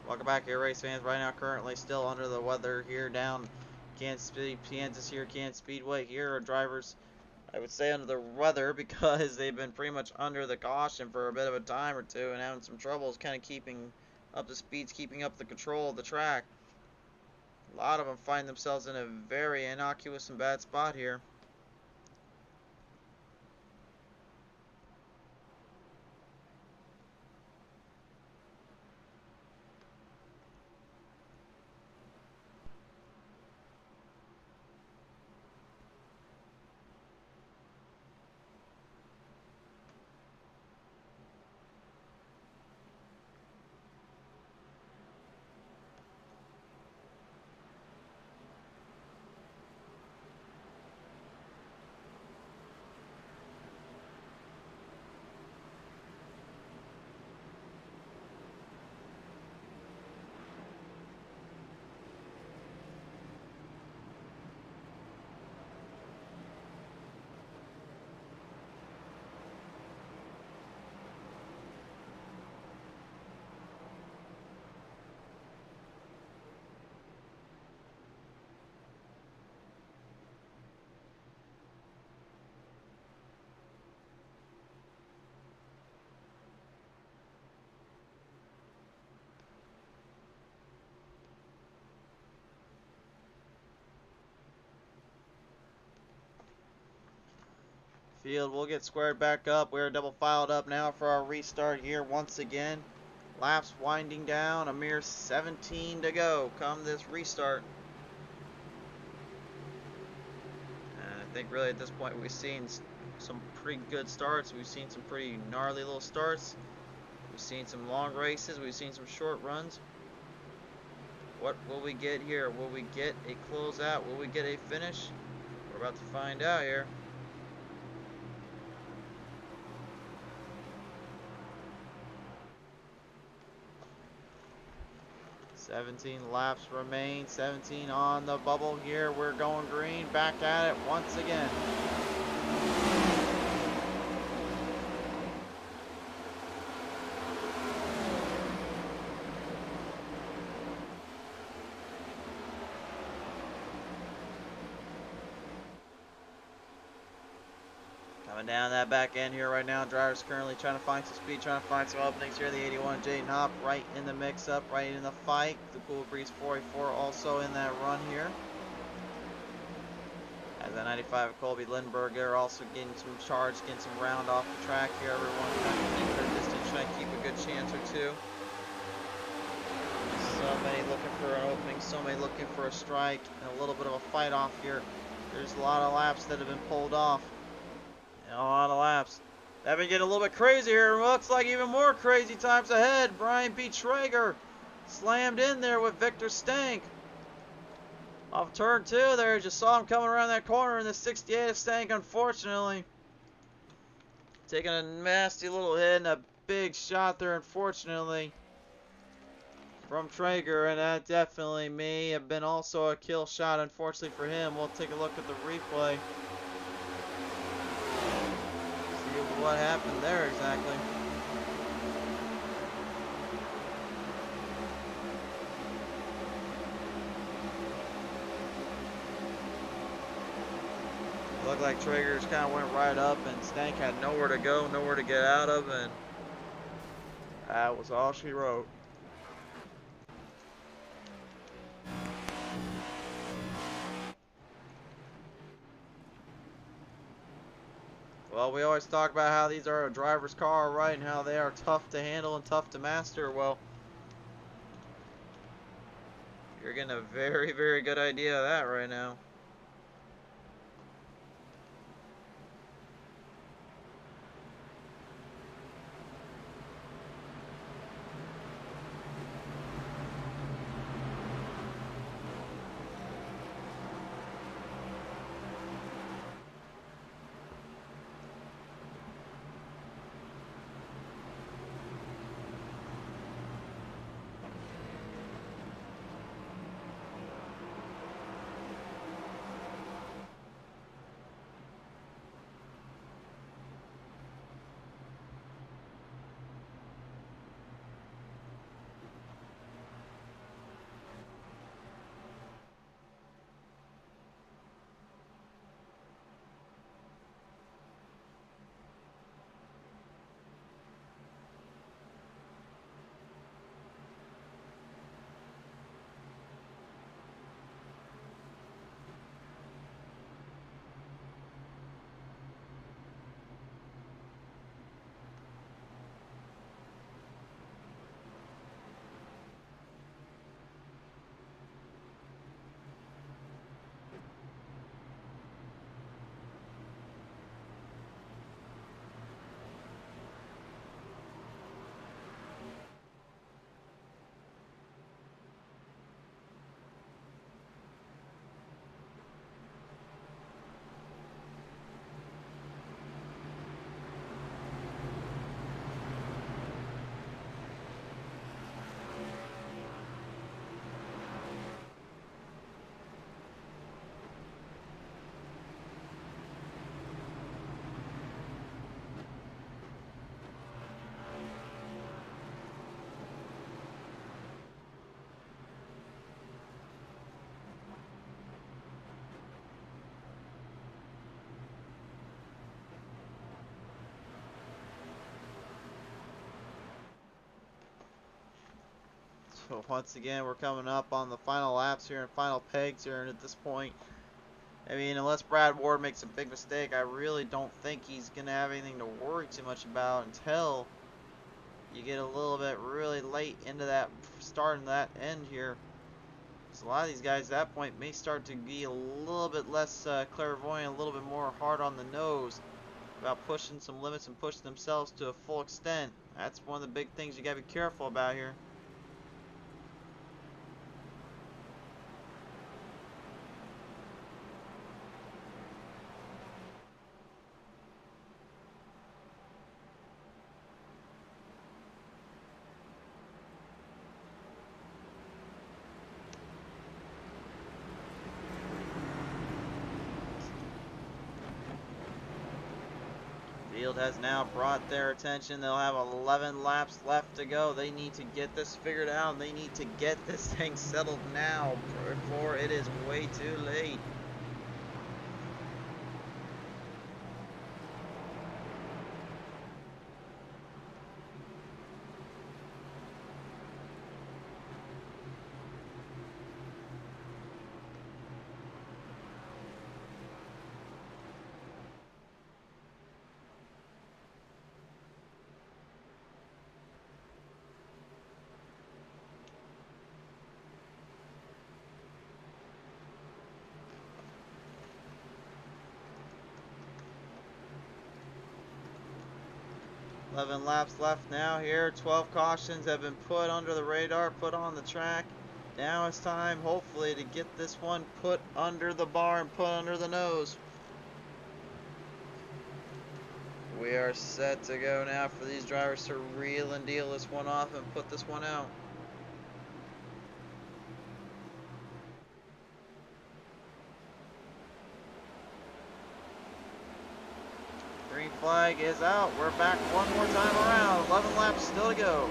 Welcome back here, race fans. Right now, currently still under the weather here down Kansas Speedway. Here are drivers, I would say, under the weather because they've been pretty much under the caution for a bit of a time or two and having some troubles kind of keeping up the speeds, keeping up the control of the track. A lot of them find themselves in a very innocuous and bad spot here. Field will get squared back up. We're double filed up now for our restart here once again. Laps winding down. A mere 17 to go come this restart. And I think really at this point we've seen some pretty good starts. We've seen some pretty gnarly little starts. We've seen some long races. We've seen some short runs. What will we get here? Will we get a closeout? Will we get a finish? We're about to find out here. 17 laps remain. 17 on the bubble here. We're going green. Back at it once again. Coming down that back end here right now. Drivers currently trying to find some speed, trying to find some openings here. The 81 Jaden Hop right in the mix up, right in the fight. The Cool Breeze 484 also in that run here. As that 95 Colby Lindbergh also getting some charge, getting some round off the track here. Everyone trying to keep their distance, trying to keep a good chance or two. So many looking for an opening, so many looking for a strike, and a little bit of a fight off here. There's a lot of laps that have been pulled off. A lot of laps. They've been getting a little bit crazy here. Looks like even more crazy times ahead. Brian B. Traeger slammed in there with Victor Stank. Off turn 2 there. Just saw him coming around that corner in the 68 of Stank, unfortunately. Taking a nasty little hit and a big shot there, unfortunately, from Traeger. And that definitely may have been also a kill shot, unfortunately for him. We'll take a look at the replay. What happened there exactly. Looked like Traeger just kind of went right up and Stank had nowhere to go, nowhere to get out of, and that was all she wrote. Well, we always talk about how these are a driver's car, right, and how they are tough to handle and tough to master. Well, you're getting a very, very good idea of that right now. So once again, we're coming up on the final laps here and final pegs here, and at this point, I mean, unless Brad Ward makes a big mistake, I really don't think he's going to have anything to worry too much about until you get a little bit really late into that start and that end here. So a lot of these guys at that point may start to be a little bit less clairvoyant, a little bit more hard on the nose about pushing some limits and pushing themselves to a full extent. That's one of the big things you got to be careful about here. 'Field has now brought their attention. They'll have 11 laps left to go. They need to get this figured out. They need to get this thing settled now before it is way too late. Eleven laps left now here. 12 cautions have been put under the radar, put on the track. Now it's time, hopefully, to get this one put under the bar and put under the nose. We are set to go now for these drivers to reel and deal this one off and put this one out. Green flag is out. We're back one more time around. 11 laps still to go.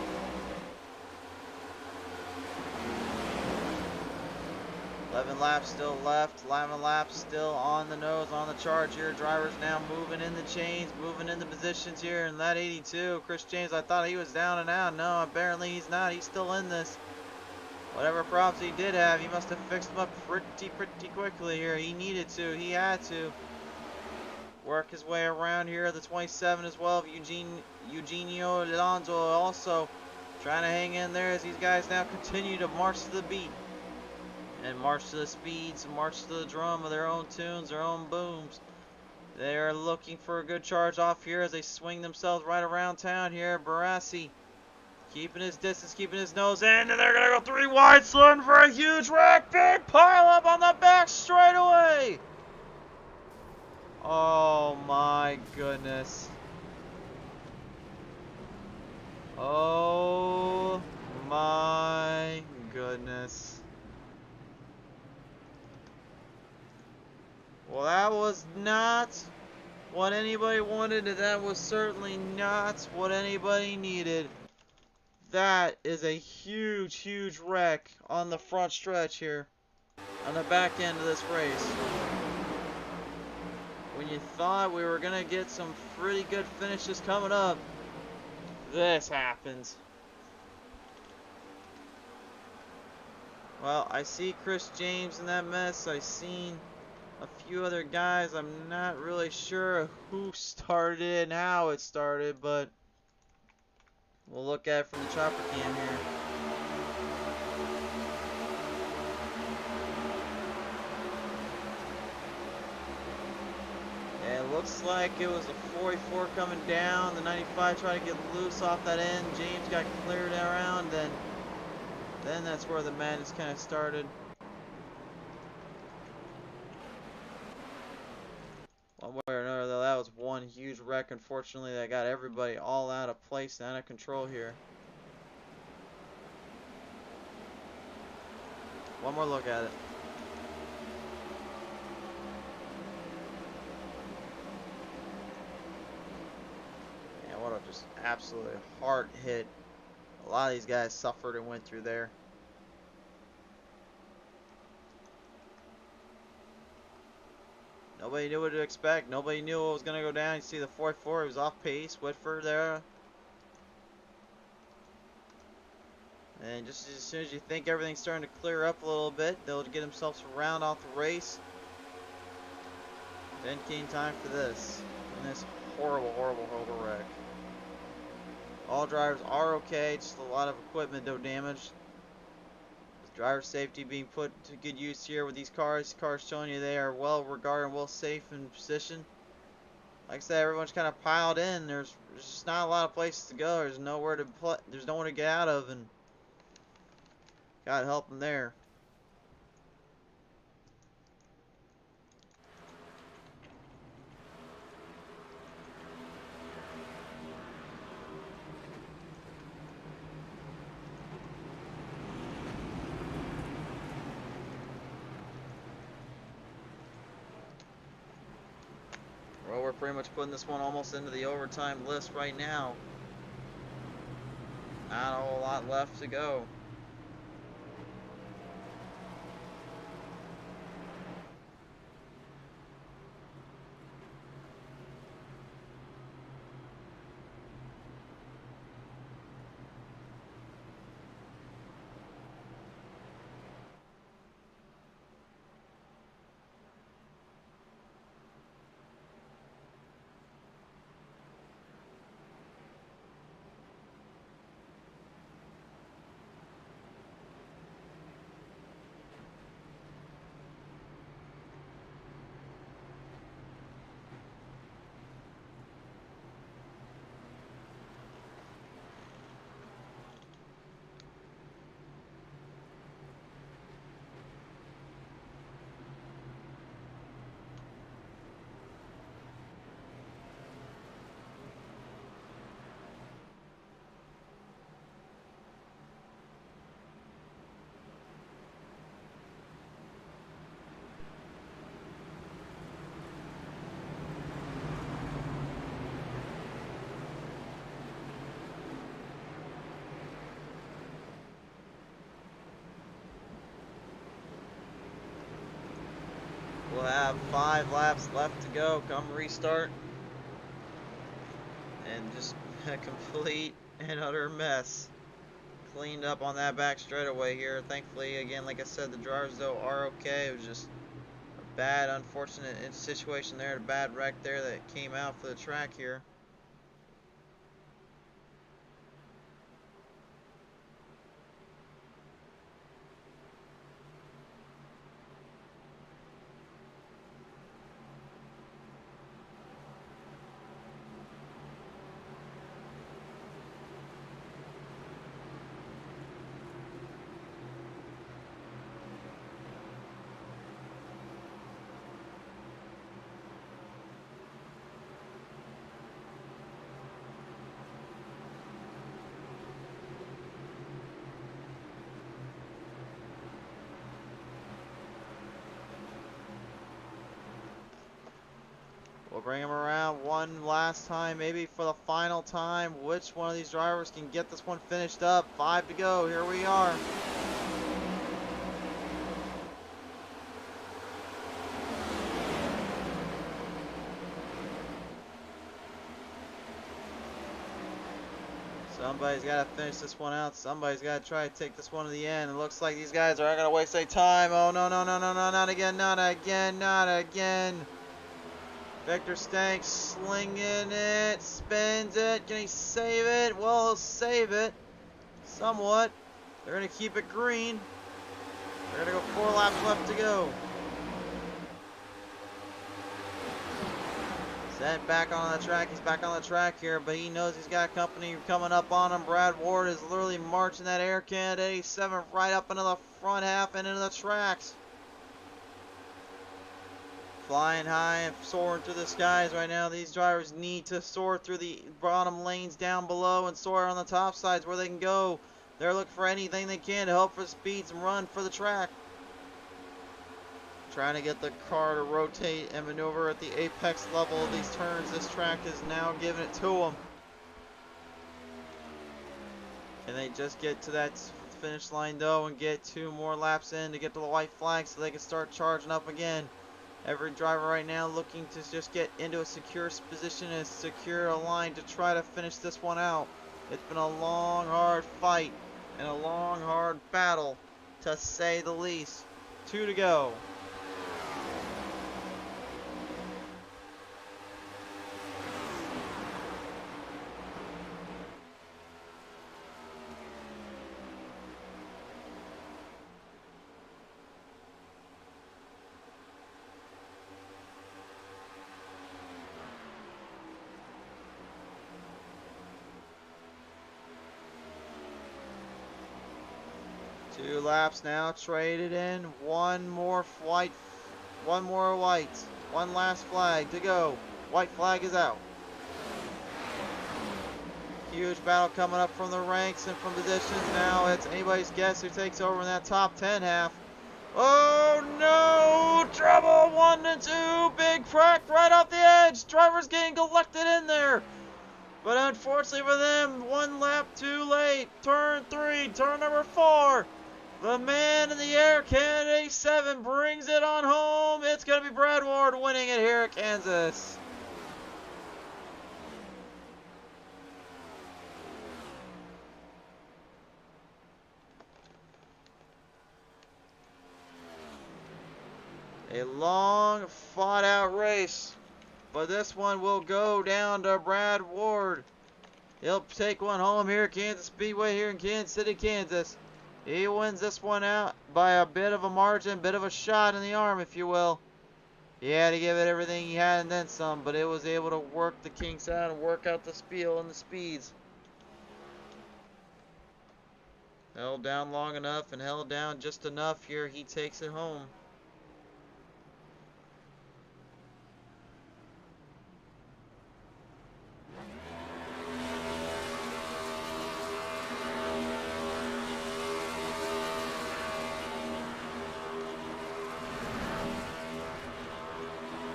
Eleven laps still left. 11 laps still on the nose, on the charge here. Drivers now moving in the chains, moving in the positions here. And that 82, Chris James, I thought he was down and out. No, apparently he's not. He's still in this. Whatever problems he did have, he must have fixed them up pretty quickly here. He needed to. He had to work his way around here. The 27 as well of Eugenio Alonso also trying to hang in there as these guys now continue to march to the beat and march to the speeds and march to the drum of their own tunes, their own booms. They are looking for a good charge off here as they swing themselves right around town here. Barassi keeping his distance, keeping his nose in, and they're gonna go 3 wide, sliding for a huge wreck. Big pile up on the back straightaway. Oh my goodness. Oh my goodness. Well, that was not what anybody wanted, and that was certainly not what anybody needed. That is a huge wreck on the front stretch here, on the back end of this race. When you thought we were going to get some pretty good finishes coming up, this happens. Well, I see Chris James in that mess. I seen a few other guys. I'm not really sure who started it and how it started, but we'll look at it from the chopper cam here. Looks like it was a 44 coming down. The 95 tried to get loose off that end. James got cleared around, then that's where the madness kind of started. One way or another, though, that was one huge wreck, unfortunately, that got everybody all out of place and out of control here. One more look at it. Just absolutely hard hit. A lot of these guys suffered and went through there. Nobody knew what to expect. Nobody knew what was going to go down. You see the 44, he was off pace. Whitford there. And just as soon as you think everything's starting to clear up a little bit, they'll get themselves around off the race. Didn't gain time for this. And this horrible, horrible, horrible wreck. All drivers are okay, just a lot of equipment, no damage. With driver safety being put to good use here with these cars. Cars showing you they are well regarded and well safe in position. Like I said, everyone's kind of piled in. There's just not a lot of places to go. There's nowhere to play. There's nowhere to get out of, and God help them there. Well, we're pretty much putting this one almost into the overtime list right now. Not a whole lot left to go. We'll have 5 laps left to go. Come restart. And just a complete and utter mess. Cleaned up on that back straightaway here. Thankfully, again, like I said, the drivers though are okay. It was just a bad, unfortunate situation there. A bad wreck there that came out for the track here. We'll bring him around one last time, maybe for the final time. Which one of these drivers can get this one finished up? 5 to go. Here we are. Somebody's got to finish this one out. Somebody's got to try to take this one to the end. It looks like these guys aren't going to waste any time. Oh, no, no, no, no, no, not again, not again, not again. Victor Stank slinging it, spins it. Can he save it? Well, he'll save it somewhat. They're going to keep it green. They're going to go 4 laps left to go. Sent back on the track. He's back on the track here, but he knows he's got company coming up on him. Brad Ward is literally marching that Air Canada 87 right up into the front half and into the tracks. Flying high and soaring through the skies right now. These drivers need to soar through the bottom lanes down below and soar on the top sides where they can go. They're looking for anything they can to help for speeds and run for the track. Trying to get the car to rotate and maneuver at the apex level of these turns. This track is now giving it to them. Can they just get to that finish line though and get 2 more laps in to get to the white flag so they can start charging up again? Every driver right now looking to just get into a secure position and secure a line to try to finish this one out. It's been a long, hard fight and a long, hard battle, to say the least. 2 to go. 2 laps now traded in. One more white. One more white. One last flag to go. White flag is out. Huge battle coming up from the ranks and from positions. Now it's anybody's guess who takes over in that top 10 half. Oh no! Trouble! 1 and 2. Big crack right off the edge. Drivers getting collected in there. But unfortunately for them, 1 lap too late. Turn 3, turn number 4. The man in the air, candidate 7, brings it on home. It's going to be Brad Ward winning it here at Kansas. A long, fought-out race, but this one will go down to Brad Ward. He'll take one home here at Kansas Speedway here in Kansas City, Kansas. He wins this one out by a bit of a margin, bit of a shot in the arm, if you will. He had to give it everything he had and then some, but it was able to work the kinks out and work out the spiel and the speeds. Held down long enough and held down just enough here. He takes it home.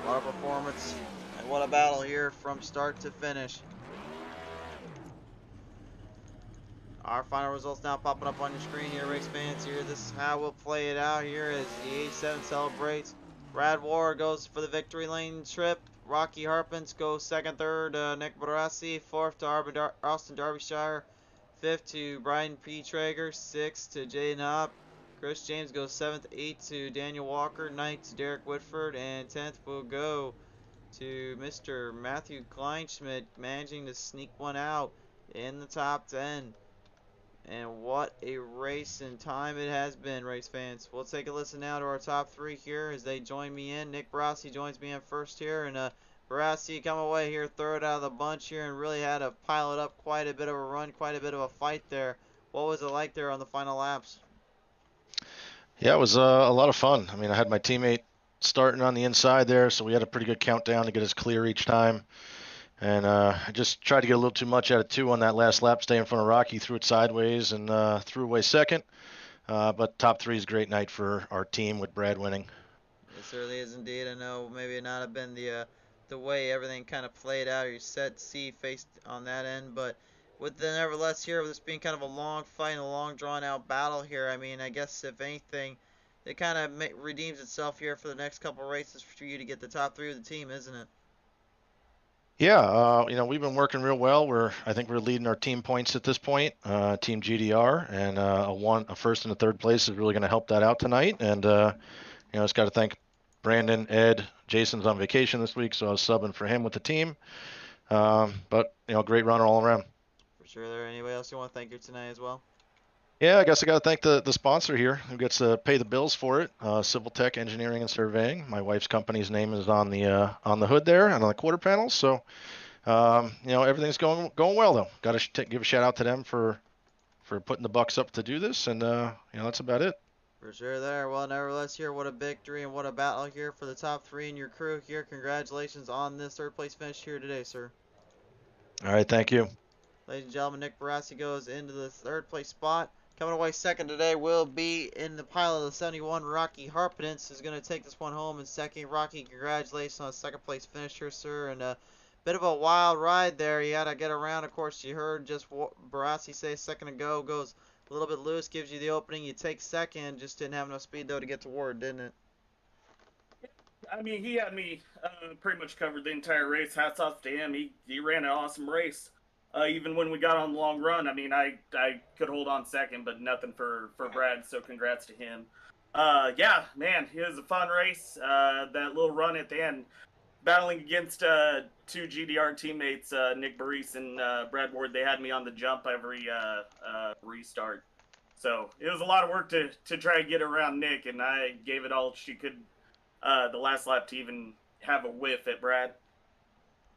What a performance and what a battle here from start to finish. Our final results now popping up on your screen here, race fans. Here, this is how we'll play it out here as the 87 celebrates. Brad Ward goes for the victory lane trip. Rocky Harpins goes second, third. Nick Barassi, fourth to Austin Derbyshire. Fifth to Brian P. Traeger. Sixth to Jay Knopp. Chris James goes 7th, 8th to Daniel Walker, 9th to Derek Whitford, and 10th will go to Mr. Matthew Kleinschmidt, managing to sneak one out in the top 10. And what a race and time it has been, race fans. We'll take a listen now to our top 3 here as they join me in. Nick Barassi joins me in first here, and Barassi come away here third out of the bunch here and really had to pile it up quite a bit of a run, quite a bit of a fight there. What was it like there on the final laps? Yeah, it was a lot of fun. I mean, I had my teammate starting on the inside there, so we had a pretty good countdown to get us clear each time. And I just tried to get a little too much out of 2 on that last lap, stay in front of Rocky, threw it sideways, and threw away second. But top 3 is a great night for our team with Brad winning. It certainly is indeed. I know maybe it not have been the way everything kind of played out, or you set C faced on that end, but with the nevertheless here, with this being kind of a long fight and a long drawn out battle here, I mean, I guess if anything, it kind of redeems itself here for the next couple races for you to get the top 3 of the team, isn't it? Yeah, you know, we've been working real well. I think we're leading our team points at this point, Team GDR, and a first and a third place is really going to help that out tonight. And you know, just got to thank Brandon, Ed, Jason's on vacation this week, so I was subbing for him with the team. But you know, great runner all around. For sure. There anybody else you want to thank here tonight as well? Yeah, I guess I got to thank the sponsor here who gets to pay the bills for it. Civil Tech Engineering and Surveying. My wife's company's name is on the hood there and on the quarter panels. So, you know, everything's going well though. Got to give a shout out to them for putting the bucks up to do this, and you know, that's about it. For sure there. Well, nevertheless here, what a victory and what a battle here for the top 3 in your crew here. Congratulations on this third place finish here today, sir. All right, thank you. Ladies and gentlemen, Nick Barassi goes into the third place spot. Coming away second today will be in the pile of the 71, Rocky Harpinence is going to take this one home in second. Rocky, congratulations on a second place finish here, sir. And a bit of a wild ride there. You had to get around. Of course, you heard just Barassi say a second ago. Goes a little bit loose, gives you the opening. You take second. Just didn't have enough speed, though, to get to Ward, didn't it? I mean, he had me pretty much covered the entire race. Hats off to him. He ran an awesome race. Even when we got on the long run, I mean, I could hold on second, but nothing for Brad, so congrats to him. Yeah, man, it was a fun race. That little run at the end, battling against 2 GDR teammates, Nick Barassi and Brad Ward. They had me on the jump every restart. So it was a lot of work to try to get around Nick, and I gave it all she could the last lap to even have a whiff at Brad.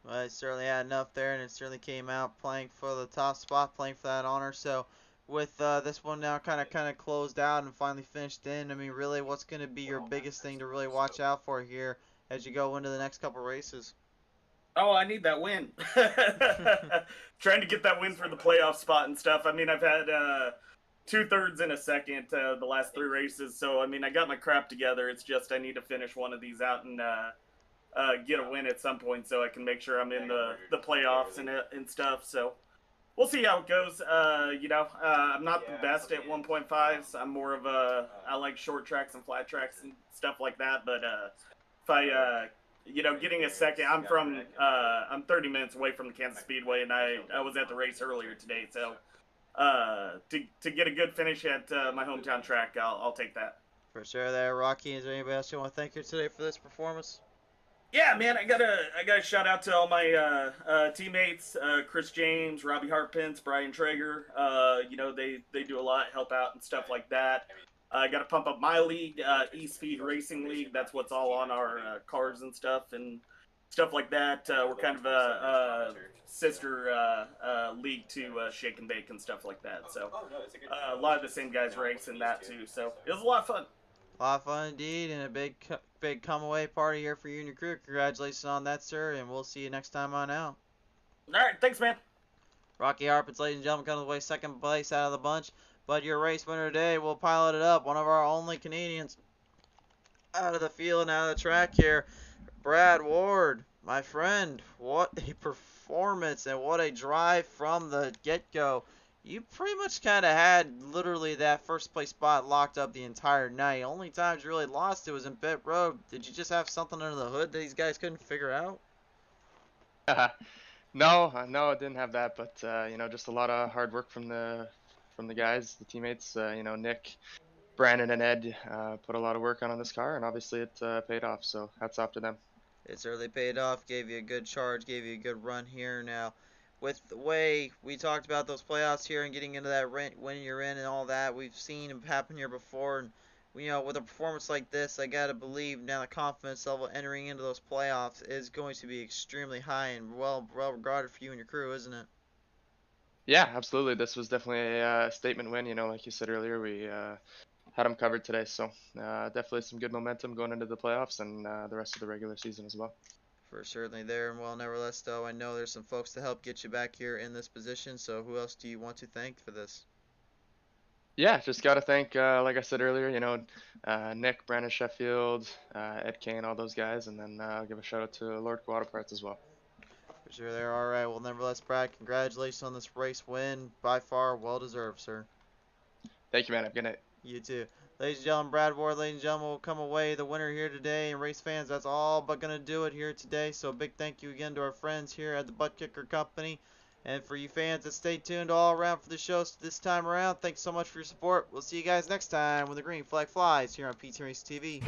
Well, it certainly had enough there, and it certainly came out playing for the top spot, playing for that honor. So, with this one now kind of closed out and finally finished in, I mean, really, what's going to be your biggest thing to really watch out for here as you go into the next couple races? Oh, I need that win. Trying to get that win for the playoff spot and stuff. I mean, I've had 2/3 and a second the last 3 races, so I mean, I got my crap together. It's just I need to finish one of these out and get a win at some point so I can make sure I'm in the playoffs and stuff. So we'll see how it goes. I'm not the best at 1.5s. I'm more of I like short tracks and flat tracks and stuff like that. But if I getting a second, I'm 30 minutes away from the Kansas Speedway, and I was at the race earlier today. So to get a good finish at my hometown track, I'll take that. For sure there, Rocky. Is there anybody else you want to thank here today for this performance? Yeah, man, I gotta shout out to all my teammates, Chris James, Robbie Hartpence, Brian Traeger. They do a lot, help out and stuff like that. I got to pump up my league, E-Speed Racing League. That's what's all on our cars and stuff like that. We're kind of a sister league to Shake and Bake and stuff like that. So a lot of the same guys race in that too. So it was a lot of fun. A lot of fun indeed, and a big come away party here for you and your crew. Congratulations on that, sir, and we'll see you next time on out. All right, thanks, man. Rocky Harpins, ladies and gentlemen, comes away second place out of the bunch. But your race winner today will pilot it up. One of our only Canadians out of the field and out of the track here. Brad Ward, my friend. What a performance and what a drive from the get-go. You pretty much kind of had literally that first place spot locked up the entire night. Only times you really lost it was in pit road. Did you just have something under the hood that these guys couldn't figure out? No, I didn't have that, but just a lot of hard work from the guys, the teammates. Nick, Brandon, and Ed put a lot of work on this car, and obviously it paid off. So hats off to them. It certainly paid off. Gave you a good charge. Gave you a good run here. Now, with the way we talked about those playoffs here and getting into that when you're in and all that, we've seen them happen here before. And with a performance like this, I gotta believe now the confidence level entering into those playoffs is going to be extremely high and well regarded for you and your crew, isn't it? Yeah, absolutely. This was definitely a statement win. Like you said earlier, we had them covered today. So definitely some good momentum going into the playoffs and the rest of the regular season as well. For certainly there. And well, nevertheless, though, I know there's some folks to help get you back here in this position. So who else do you want to thank for this? Yeah, just got to thank, like I said earlier, Nick, Brandon Sheffield, Ed Kane, all those guys. And then I'll give a shout out to Lord Auto Parts as well. For sure there. All right. Well, nevertheless, Brad, congratulations on this race win. By far, well deserved, sir. Thank you, man. Have a good night. You too. Ladies and gentlemen, Brad Ward, ladies and gentlemen, will come away the winner here today. And race fans, that's all but going to do it here today. So a big thank you again to our friends here at the ButtKicker Company. And for you fans that stay tuned all around for the shows this time around, thanks so much for your support. We'll see you guys next time when the green flag flies here on PTM Racing TV.